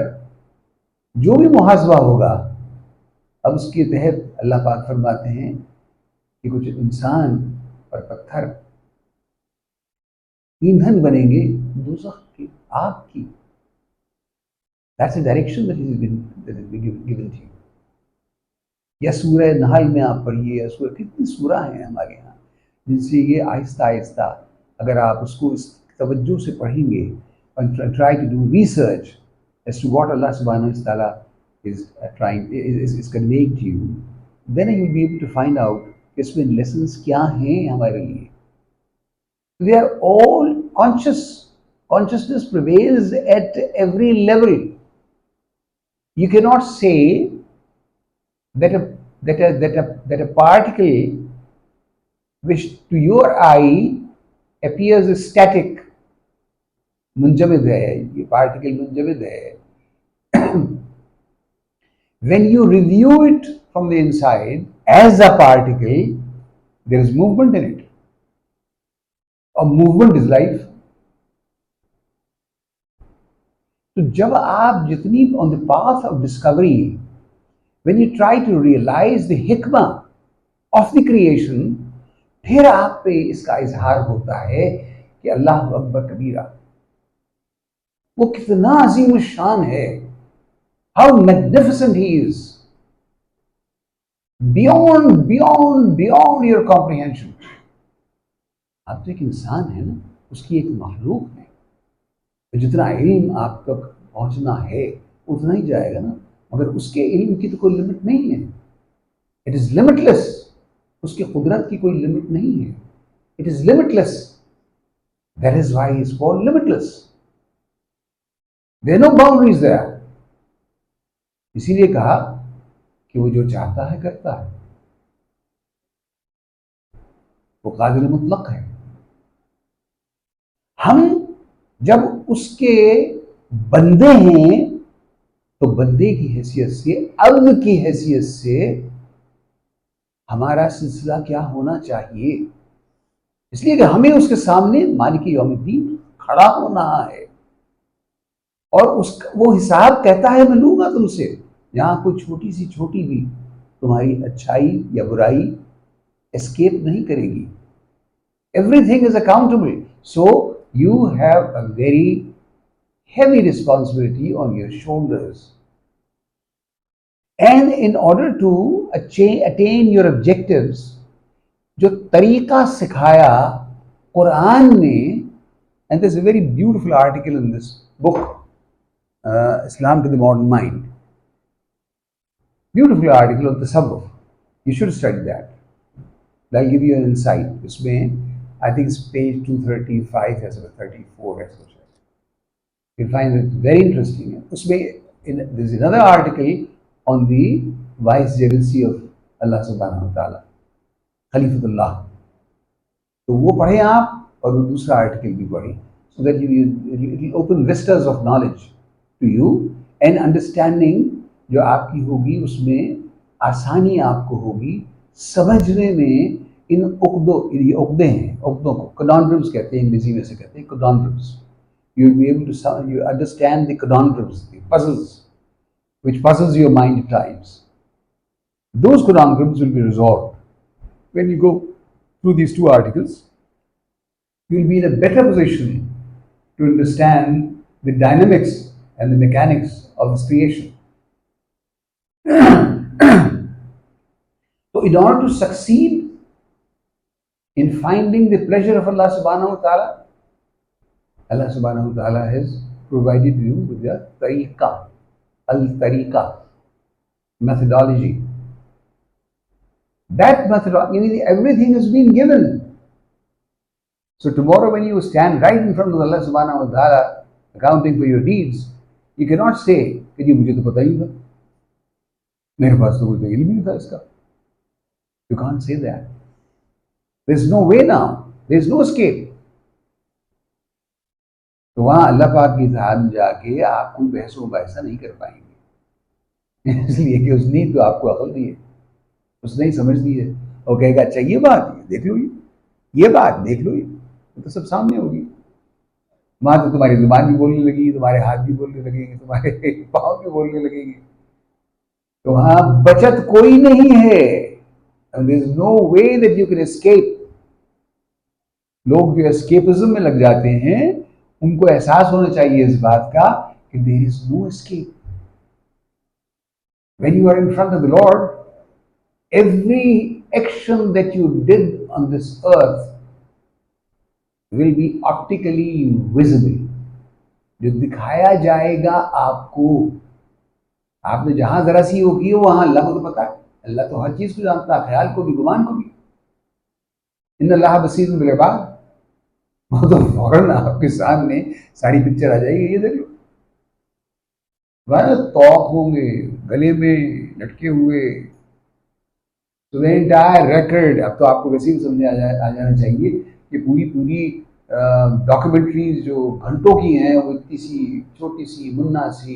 जो भी मुहासबा होगा, अब उसके तहत अल्लाह पाक फरमाते हैं कि कुछ इंसान और पत्थर ईंधन बनेंगे दोज़ख की, आग की. That's the direction that has been given to you. या सूरह नहल में आप पढ़िए, या सूरह, कितनी सूरह हैं हमारे यहाँ जिनसे ये आहिस्ता आहिस्ता अगर आप उसको इस तवज्जो से पढ़ेंगे and try to do research as to what Allah subhanahu wa ta'ala is conveying to you, then you will be able to find out इसमें lessons क्या हैं हमारे लिए. They are all conscious. Consciousness prevails at every level. You cannot say that a particle which to your eye appears static, munjamid hai, ये particle munjamid hai. When you review it from the inside as a particle, there is movement in it. A movement is life. तो जब आप जितनी on the path of discovery, when you try to realize the hikmah of the creation, फिर आप पे इसका इजहार होता है कि अल्लाह अकबर कबीरा, वो कितना अजीम शान है, how magnificent he is, beyond your comprehension. आप तो एक इंसान है ना, उसकी एक मखलूक है, जितना इल्म आप तक पहुंचना है उतना ही जाएगा ना, मगर उसके इल्म की तो कोई लिमिट नहीं है. It is limitless. उसकी कुदरत की कोई लिमिट नहीं है. It is limitless. That is why is called limitless. There no boundaries there. इसीलिए कहा कि वो जो चाहता है करता है, वो कादिर मुतलक है. हम जब उसके बंदे हैं तो बंदे की हैसियत से, अब्द की हैसियत से हमारा सिलसिला क्या होना चाहिए? इसलिए कि हमें उसके सामने मालिक यौमुद्दीन खड़ा होना है और वो हिसाब कहता है मैं लूंगा तुमसे. यहां कोई छोटी सी छोटी भी तुम्हारी अच्छाई या बुराई एस्केप नहीं करेगी. Everything is accountable. So you have a very heavy responsibility on your shoulders, and in order to attain your objectives, जो तरीका सिखाया कुरान ने, and there's a very beautiful article in this book, Islam to the Modern Mind, beautiful article on Tassawuf. You should study that. That'll give you an insight. उसमें I think it's page 235 or 34 or something. You'll find it very interesting. There's another article on the vicegerency of Allah subhanahu wa ta'ala, Khalifatullah. तो वो पढ़े आप और वो दूसरा article भी पढ़े, so that it will open vistas of knowledge to you, and understanding जो आपकी होगी उसमें आसानी आपको होगी समझने में. इन ये उक़दे हैं, उक़दों को conundrums कहते हैं, अंग्रेजी में से कहते हैं conundrums. You will be able to you understand the conundrums, the puzzles, which puzzles your mind at times. Those conundrums will be resolved when you go through these two articles. You will be in a better position to understand the dynamics and the mechanics of this creation. So in order to succeed in finding the pleasure of Allah subhanahu wa ta'ala, Allah subhanahu wa ta'ala has provided you with the tariqah, al-tariqah, methodology. That methodology, everything has been given. So tomorrow when you stand right in front of Allah subhanahu wa ta'ala, accounting for your deeds, you cannot say कि जी मुझे तो पता ही था, मेरे पास तो कोई इल्म नहीं था इसका. You can't say that. There's no way now. There's no escape. तो वहाँ अल्लाह पाक की ज़ात में जाके आप कोई बहस व मुबाहिसा नहीं कर पाएंगे, इसलिए कि उसने तो आपको अकल दी है, उसने ही समझ दी है, और कहेगा अच्छा ये बात देख लो, ये बात देख लो, ये तो सब सामने होगी. वहाँ तो तुम्हारी जुबान भी बोलने लगेगी, तुम्हारे हाथ भी बोलने लगेंगे, तुम्हारे पाँव भी बोलने लगेंगे. तो वहाँ बचत कोई नहीं है. There is no way that you can escape. लोग जो एस्केपिज्म में लग जाते हैं, उनको एहसास होना चाहिए इस बात का कि there is no escape. When you are in front of the Lord, every action that you did on this earth will be optically visible. जो दिखाया जाएगा आपको, आपने जहां जरा सी वो की वहां अल्लाह को तो पता है. अल्लाह तो हर चीज को जानता है, ख्याल को भी, गुमान को भी. इन्ना अल्लाह बसीर बिल इबाद. वो तो फौरन आपके सामने सारी पिक्चर आ जाएगी, ये देख लो. वह तौक होंगे गले में लटके हुए, तो द एंटायर रिकॉर्ड. अब तो आपको वैसे ही समझ आ जाना चाहिए कि पूरी डॉक्यूमेंट्रीज जो घंटों की हैं, वो इतनी सी छोटी सी मुन्ना सी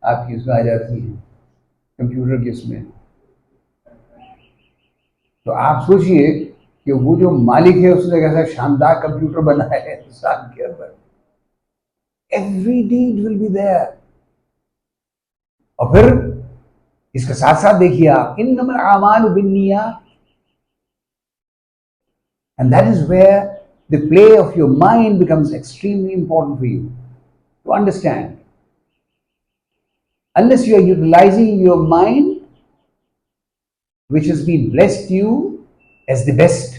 आपकी उसमें आ जाती हैं कंप्यूटर के उसमें. तो आप सोचिए कि वो जो मालिक है उसने कैसा शानदार कंप्यूटर बनाया है इंसान के अंदर. Every deed will be there. और फिर इसके साथ साथ देखिए आप, इन्नमल आमालु बिन्नियात, and that is where the play of your mind becomes extremely important for you to understand. Unless you are utilizing your mind, which has been blessed you as the best,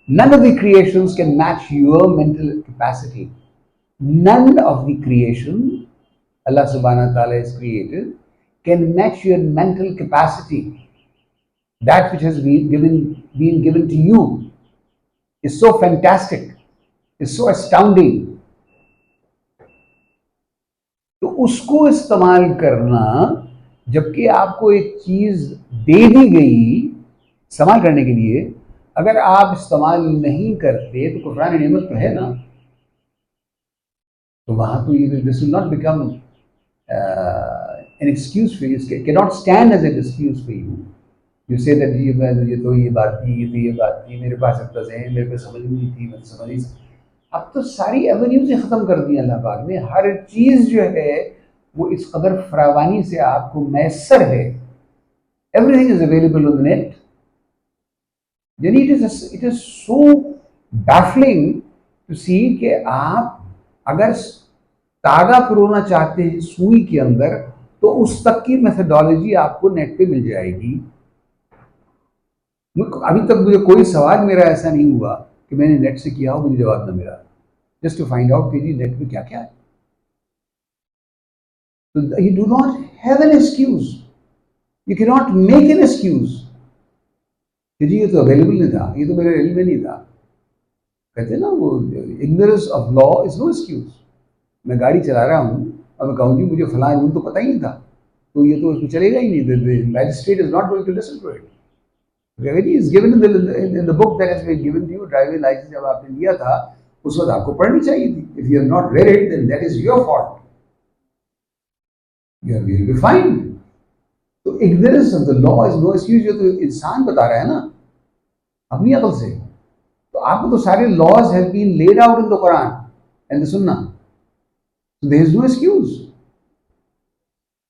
none of the creations can match your mental capacity. None of the creation Allah subhanahu wa ta'ala has created can match your mental capacity. That which has been given to you is so fantastic, is so astounding. तो उसको इस्तेमाल करना, जबकि आपको एक चीज दे दी गई इस्तेमाल करने के लिए, अगर आप इस्तेमाल नहीं करते तो कुफरान नेमत तो है ना. तो वहां तो ये this will not become an excuse for you, it can not stand as an excuse for you. You say that ये तो ये बात थी, ये तो ये बात थी, मेरे पास अब तक है, मेरे को समझ नहीं थी, मैं समझ नहीं सकता. अब तो सारी एवेन्यूज ख़त्म कर दी अल्लाह पाक ने. हर चीज़ जो है वो इस कदर फरावानी से आपको मैसर है. Everything is available on the net. यानी it is so baffling to see कि आप अगर तागा पुरोना चाहते हैं सुई के अंदर, तो उस तक की मेथडोलॉजी आपको नेट पे मिल जाएगी. अभी तक मुझे कोई सवाल मेरा ऐसा नहीं हुआ कि मैंने नेट से किया हो, मुझे जवाब ना मिला, जस्ट टू फाइंड आउट कि जी नेट में क्या क्या है. तो you do not have an excuse, you can not make an excuse कि जी ये तो अवेलेबल नहीं था, ये तो मेरे इल्म में नहीं था. कहते हैं ना वो, ignorance of law is no excuse. मैं गाड़ी चला रहा हूँ और मैं कहूँ जी मुझे फलां रूल तो पता ही नहीं था, तो ये तो उसमें चलेगा ही नहीं. Magistrate is not going to listen to it. Gravity is given in the book that has been given to you. Driving license जब आपने लिया था उस वक्त आपको पढ़नी चाहिए थी. If you have not read it, then that is your fault. You will be fined. तो ignorance of the law is no excuse. जो तो इंसान बता रहा है ना अपनी अकल से, तो आपको तो सारे laws have been laid out in the Quran and the Sunnah. So there is no excuse.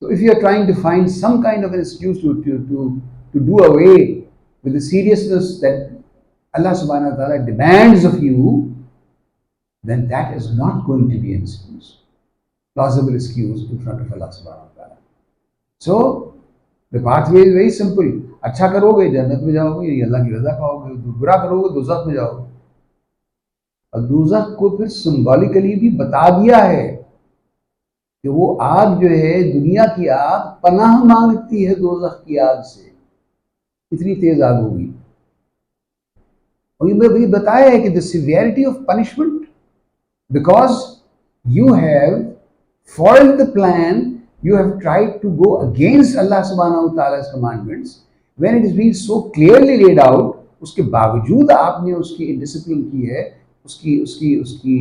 So if you are trying to find some kind of an excuse to do away with the seriousness that Allah subhanahu wa ta'ala demands of you, then that is not going to be an excuse, plausible excuse in front of Allah subhanahu wa ta'ala. So the pathway is very simple. अच्छा करोगे जन्नत में जाओगे, ये अल्लाह की रजा पाओगे. बुरा करोगे दोज़ख में जाओगे. और दोज़ख को फिर सिंबॉलिकली भी बता दिया है कि वो आग जो है, दुनिया की आग पनाह मांगती है दोज़ख की आग से, इतनी तेज आग होगी. और ये भी बताया है कि the severity of punishment, because you have foiled the plan, you have tried to go against Allah subhanahu wa ta'ala's commandments when it is being so clearly laid out. उसके बावजूद आपने उसकी indiscipline की है, उसकी उसकी उसकी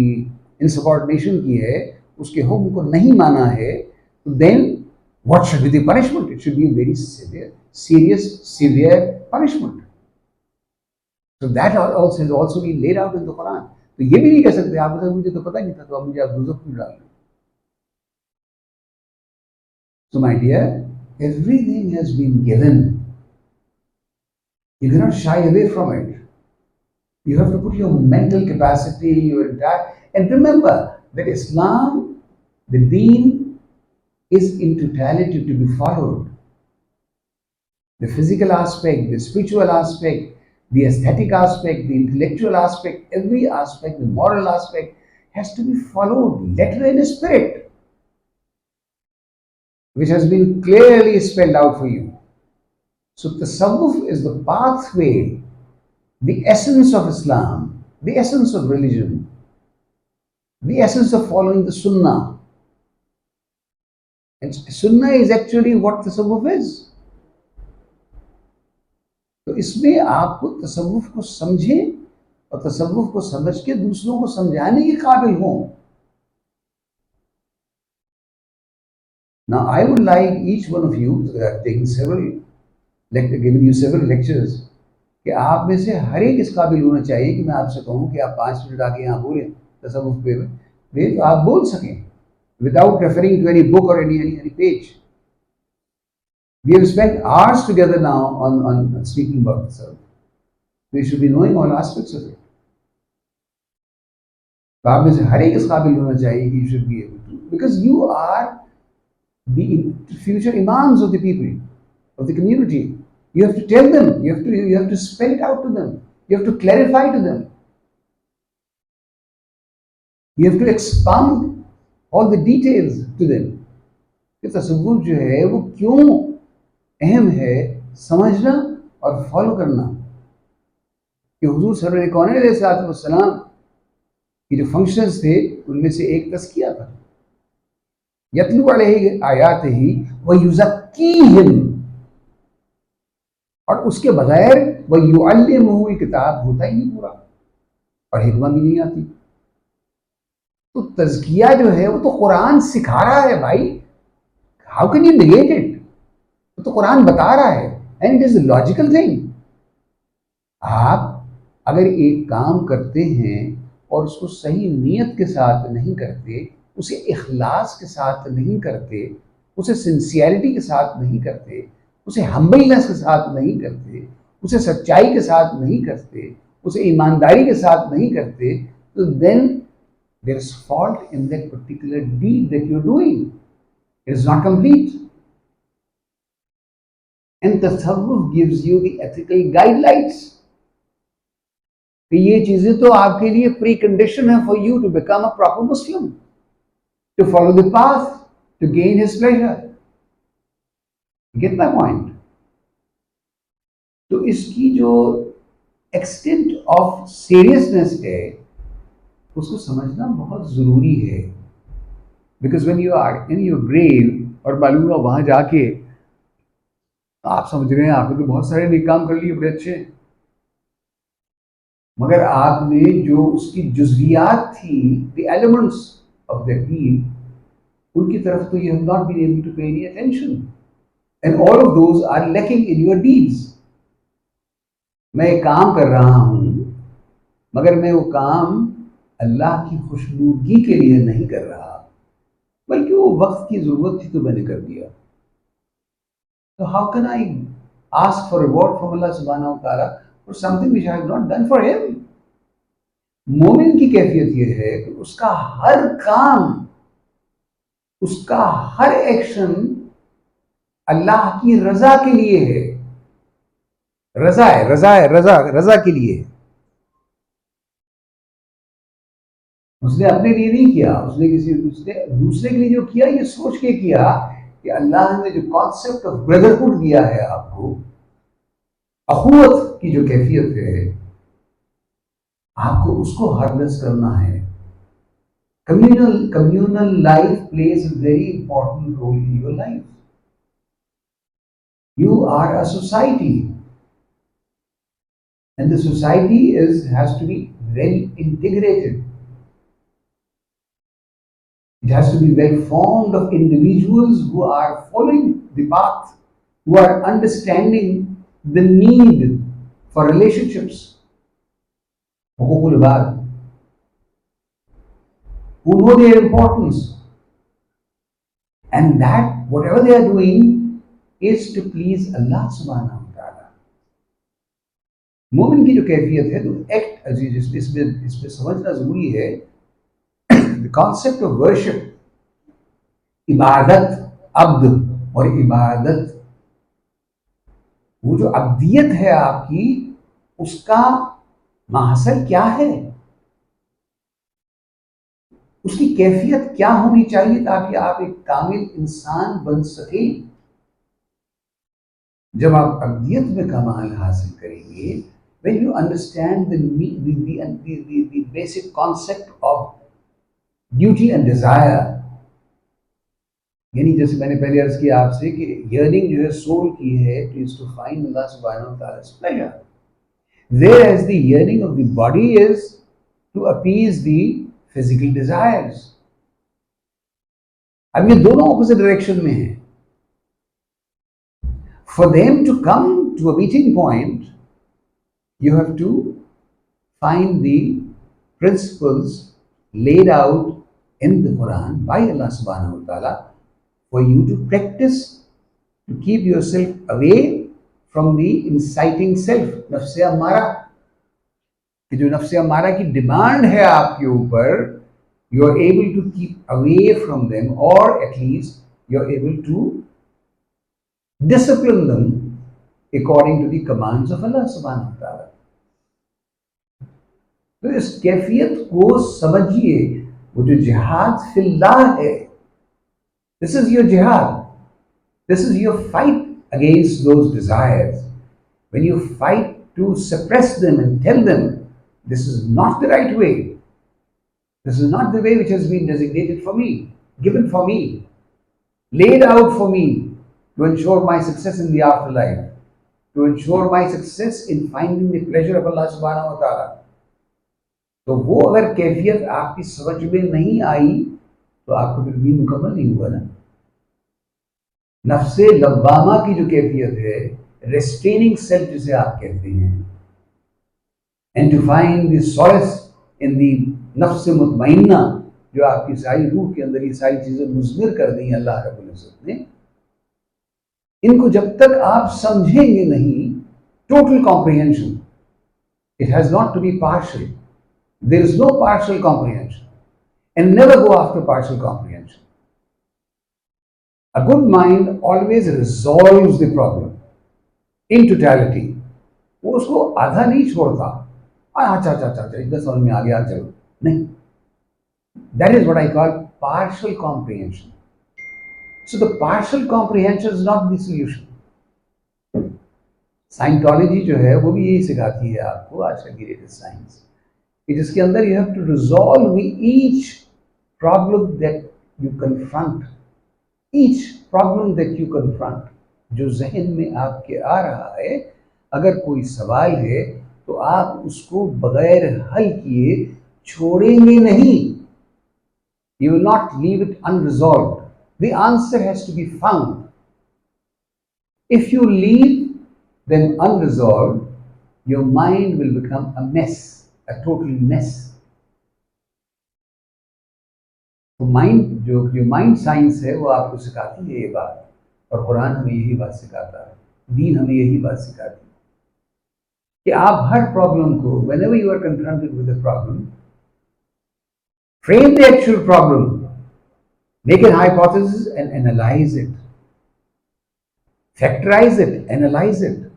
insubordination की है, उसके हुक्म को नहीं माना है, तो then what should be the punishment? It should be a very serious, severe punishment. So that also has also been laid out in the Quran. तो ये भी नहीं कह सकते आप, मुझे तो पता नहीं था, तो अब मुझे आप दोज़ख में डाल रहे. So my dear, everything has been given. You cannot shy away from it. You have to put your mental capacity, your entire, and remember that Islam, the deen, is in totality to be followed. The physical aspect, the spiritual aspect, the aesthetic aspect, the intellectual aspect, every aspect, the moral aspect has to be followed, letter and spirit, which has been clearly spelled out for you. So Tassawuf is the pathway, the essence of Islam, the essence of religion, the essence of following the Sunnah. And Sunnah is actually what Tassawuf is. तो इसमें आपको तसव्वुफ को समझें और तसव्वुफ को समझ के दूसरों को समझाने के काबिल हों. Now I would like each one of you, taking given you several lectures, कि आप में से हर एक इस काबिल होना चाहिए कि मैं आपसे कहूँ कि आप 5 मिनट आके यहाँ बोलें तसव्वुफ पे, तो आप बोल सकें without referring to any book or any page. We have spent hours together now on speaking about tasawwuf. We should be knowing all aspects of it. तो आप में से हर एक इस काबिल होना चाहिए कि you should be able to, because you are the future imams of the people, of the community. You have to tell them, you have to spell it out to them, you have to clarify to them, you have to expound all the details to them. कि तसव्वुफ जो है वो क्यों अहम है समझना और follow करना. कि हुजूर सल्लल्लाहु अलैहि वसल्लम की जो फंक्शंस थे उनमें से एक तज़किया था. यतलू अलैहि आयातिही व युज़क्कीहिम, और उसके बगैर व युअल्लिमुहुल किताब होता ही नहीं पूरा, और हिकमा भी नहीं आती. तो तज़किया जो है वो तो कुरान सिखा रहा है भाई. How can you negate it? तो कुरान बता रहा है, and it is a logical thing. आप अगर एक काम करते हैं और उसको सही नीयत के साथ नहीं करते, उसे इखलास के साथ नहीं करते, उसे सिंसियरिटी के साथ नहीं करते, उसे हम्बलनेस के साथ नहीं करते, उसे सच्चाई के साथ नहीं करते, उसे ईमानदारी के साथ नहीं करते, तो then there is fault in that particular deed that you are doing. It is not complete. And तसव्वुफ gives you the ethical guidelines. कि ये चीजें तो आपके लिए प्री कंडीशन है for you to become a proper Muslim, to follow the path, to gain his pleasure. Get my point? तो इसकी जो एक्सटेंट ऑफ सीरियसनेस है उसको समझना बहुत जरूरी है. Because when you are in your grave, और मालूम हुआ वहां जाके आप समझ रहे हैं आपने तो बहुत सारे नेक काम कर लिए बड़े अच्छे, मगर आपने जो उसकी जुज़वियात थी, the elements of the deed, उनकी तरफ तो you have not been able to pay any attention, and all of those are lacking in your deeds. मैं एक काम कर रहा हूं, मगर मैं वो काम अल्लाह की खुशनुदगी के लिए नहीं कर रहा, बल्कि वो वक्त की जरूरत थी तो मैंने कर दिया. तो how can I ask for reward from Allah सुब्हानहू व तआला for something which I have not done for him? मोमिन की कैफियत यह है कि उसका हर काम, उसका हर एक्शन अल्लाह की रजा के लिए है। रजा है, रजा है, रजा रजा के लिए है। उसने अपने लिए नहीं किया, उसने दूसरे के लिए जो किया, ये सोच के किया कि अल्लाह ने जो कॉन्सेप्ट ऑफ ब्रदरहुड दिया है आपको, अखुवत की जो कैफियत है, आपको उसको हार्नेस करना है। Communal life plays a very important role in your life. You are a society, and the society has to be well integrated. It has to be well formed of individuals who are following the path, who are understanding the need for relationships, who know their importance, and that whatever they are doing is to please Allah subhanahu wa ta'ala. मोमिन की जो कैफियत है, तो act अजीज इसमें समझना जरूरी है। द कॉन्सेप्ट ऑफ वर्शिप, इबादत, अब्द और इबादत, वो जो अब्दियत है आपकी, उसका माहसल क्या है, उसकी कैफियत क्या होनी चाहिए ताकि आप एक कामिल इंसान बन सके। जब आप अब्दियत में कमाल हासिल करेंगे, when you understand the basic concept of duty and desire, यानी जैसे मैंने पहले अर्ज किया आपसे कि yearning जो है सोल की है, to find Allah subhanahu wa ta'ala's pleasure, whereas the yearning of the body is to appease the physical desires. अब ये दोनों ऑपोजिट डायरेक्शन में हैं। For them to come to a meeting point, you have to find the principles laid out in the Quran by Allah subhanahu wa ta'ala for you to practice, to keep yourself away from the inciting self, नफ्स अम्मारा, कि जो नफ्स अम्मारा की demand है आपके ऊपर, you are able to keep away from them, or at least you are able to discipline them according to the commands of Allah subhanahu wa ta'ala. तो इस कैफियत को समझिए। वो जो जिहाद फिल्लाह है, दिस इज योर जिहाद, this is your fight against those desires. When you fight to suppress them and tell them this is not the right way, this is not the way which has been designated for me, given for me, laid out for me to ensure my success in the afterlife, to ensure my success in finding the pleasure of Allah subhanahu wa ta'ala. तो वो अगर कैफियत आपकी समझ में नहीं आई, तो आपको फिर भी मुकम्मल नहीं हुआ ना। नफ्से लव्वामा की जो कैफियत है, रेस्ट्रेनिंग सेल्फ जिसे आप कहते हैं, and to find the solace in the नफ्स मुतमइन्ना, जो आपकी सारी रूह के अंदर ये सारी चीजें मुज़मिर कर दी अल्लाह रब्बुल इज़्ज़त ने, इनको जब तक आप समझेंगे नहीं, total comprehension, it has not to be partial, there is no partial comprehension, and never go after partial comprehension. A good mind always resolves the problem in totality. वो उसको आधा नहीं छोड़ता, अच्छा अच्छा अच्छा इतना समझ में आ गया, चलो, नहीं। That is what I call partial comprehension. So the partial comprehension is not the solution. Scientology जो है वो भी यही सिखाती है आपको, आजकल की लेटेस्ट साइंस, कि जिसके अंदर you have to resolve each problem that you confront, each problem that you confront, जो जहन में आपके आ रहा है, अगर कोई सवाल है तो आप उसको बगैर हल किए छोड़ेंगे नहीं। You will not leave it unresolved. The answer has to be found. If you leave them unresolved, your mind will become a mess, a total mess. तो जो माइंड साइंस है वो आपको सिखाती है ये बात, और कुरान हमें यही बात सिखाता है, दीन हमें यही बात सिखाती है कि आप हर प्रॉब्लम को, whenever you are confronted with a problem, frame the actual problem, make an hypothesis and analyze it. factorize it, analyze it,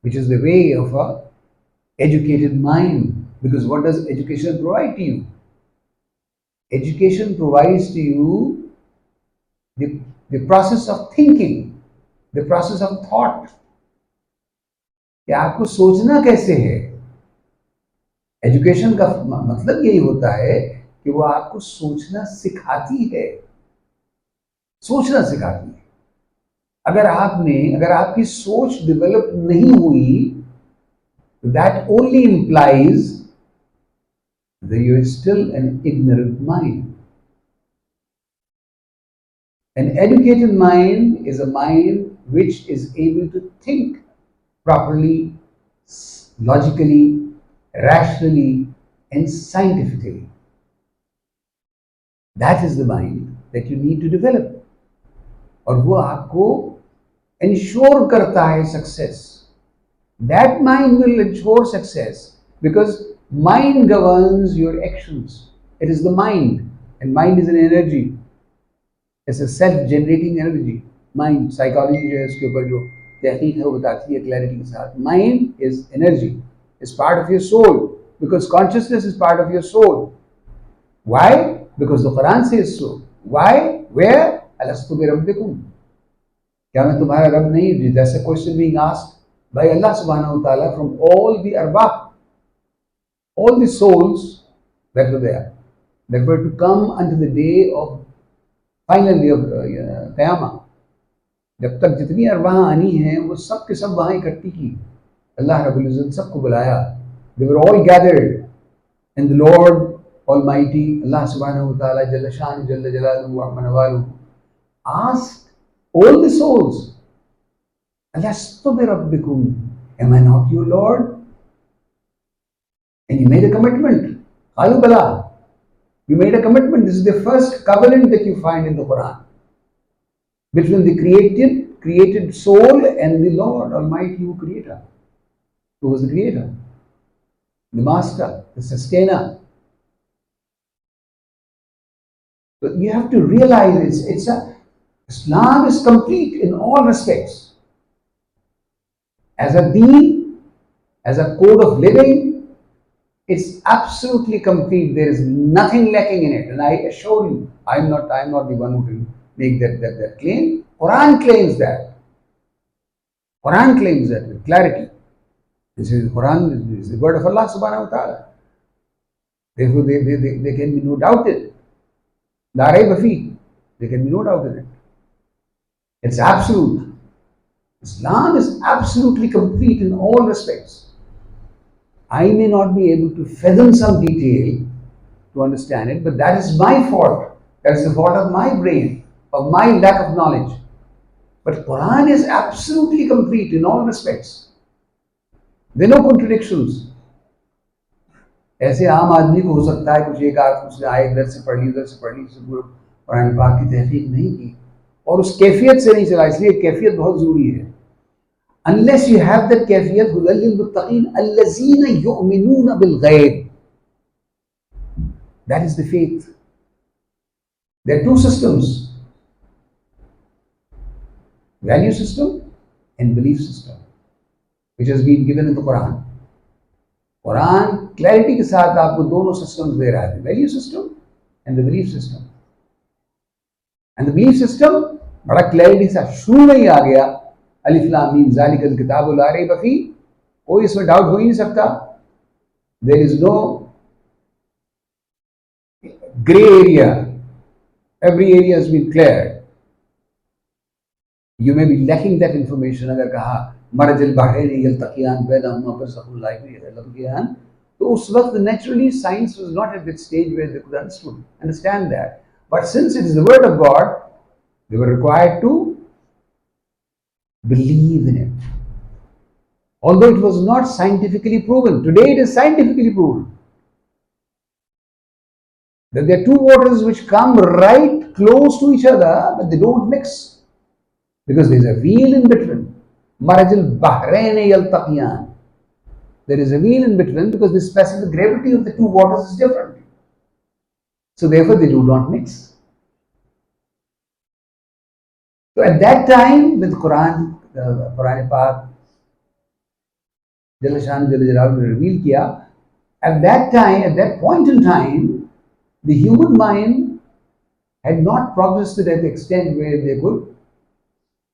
which is the way of a educated mind. Because what does education provide to you? Education provides to you the process of thinking, the process of thought. कि आपको सोचना कैसे है. Education का मतलब यही होता है कि वो आपको सोचना सिखाती है, सोचना सिखाती है. अगर आपकी सोच डेवलप नहीं हुई, that only implies that you are still an ignorant mind. An educated mind is a mind which is able to think properly, logically, rationally, and scientifically. That is the mind that you need to develop. और वो आपको ensure करता है success. That mind will ensure success because mind governs your actions. It is the mind, and mind is an energy. It's a self-generating energy. Mind, psychology जो है उसके ऊपर जो तहकीक है वो बताती है clarity के साथ. Mind is energy. It's part of your soul because consciousness is part of your soul. Why? Because the Quran says so. Why? Where? Alastu bi rabbikum. क्या मैं तुम्हारा रब नहीं? That's a question being asked by Allah subhanahu wa ta'ala from all the arbab, all the souls that were there, that were to come unto the day of final day of Qiyamah. जब तक जितनी अरवाह आनी हैं वो सब के सब वहाँ इकट्ठी की. अल्लाह रब्बुल इज़्ज़त सबको बुलाया. They were all gathered, and the Lord Almighty, Allah subhanahu wa ta'ala, Jalla Shan, Jalla Jalaluhu, wa Manawaluhu, asked all the souls, Alastu bi rabbikum, am I not your Lord? And you made a commitment. Qalu bala. You made a commitment. This is the first covenant that you find in the Quran between the created soul and the Lord Almighty who creator. Who was the creator? The master, the sustainer. But you have to realize Islam is complete in all respects. As a deen, as a code of living, it's absolutely complete. There is nothing lacking in it. And I assure you, I'm not the one who will make that claim. Quran claims that. Quran claims that with clarity. This is Quran is the word of Allah subhanahu wa ta'ala. Therefore, there can be no doubt in it. La rayba fi. There can be no doubt in it. It's absolute. Islam is absolutely complete in all respects. I may not be able to fathom some detail to understand it, but that is my fault. That is the fault of my brain, of my lack of knowledge. But Quran is absolutely complete in all respects. There are no contradictions. ऐसे आम आदमी को हो सकता है कुछ एक आध उसने आए इधर से पढ़ ली उधर से पढ़ ली पूरा कुरान पाक की तहकीक नहीं की और उस कैफियत से नहीं चला. इसलिए कैफियत बहुत जरूरी है. Unless you have that कैफियत हुदल लिल मुत्तकीन अल्लज़ीना युमिनून बिल गैब. That is the faith. There are two systems: value system and belief system, which has been given in the Quran. Quran clarity के साथ आपको दोनों systems दे रहा है, value system and the belief system. And the belief system बड़ा clarity से शुरू में ही आ गया. अलिफ लाम मीम ज़ालिकल किताबु ला रैब फीह. कोई इसमें डाउट हो ही नहीं सकता. There is no gray area. Every area has been cleared. You may be lacking that information. अगर कहा मरजल बहरैन यल्तक़ियान बैनहुमा बरज़ख़ुन ला यबग़ियान, तो उस वक्त naturally science was not at that stage where they could understand that. But since it is the word of God, they were required to believe in it. Although it was not scientifically proven. Today it is scientifically proven that there are two waters which come right close to each other, but they don't mix because there is a wheel in between. Marajal Bahrain yaltaqiyan. There is a wheel in between because the specific gravity of the two waters is different. So therefore they do not mix. So at that time, when the Quran Quran पाक जल्ल शान जल्ल जलाल ने reveal किया, at that time, at that point in time, the human mind had not progressed to that extent where they could,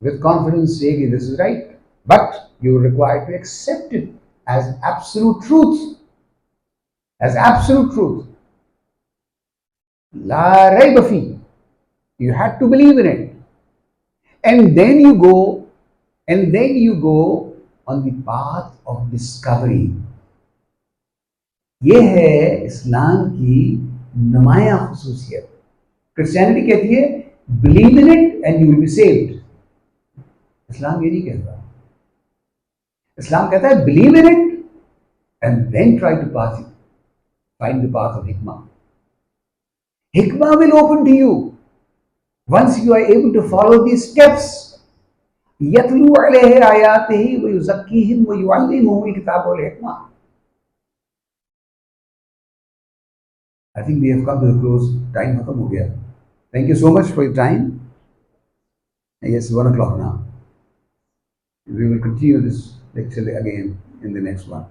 with confidence, say this is right. But you were required to accept it as absolute truth. As absolute truth. La rayba fi. You had to believe in it. And then you go, on the path of discovery. ये है इस्लाम की नुमाया खुसूसियत. Christianity कहती है believe in it and you will be saved. Islam ये नहीं कहता. Islam कहता है believe in it and then try to pass it, find the path of हिकमा. हिकमा will open to you once you are able to follow these steps. यतलू अलैहि आयातिही व युज़क्कीहिम व युअल्लिमुहुमुल किताब वल हिकमा. I think we have come to the close. Time खत्म हो गया. Thank you so much for your time. Yes, 1 o'clock now. We will continue this lecture again in the next one.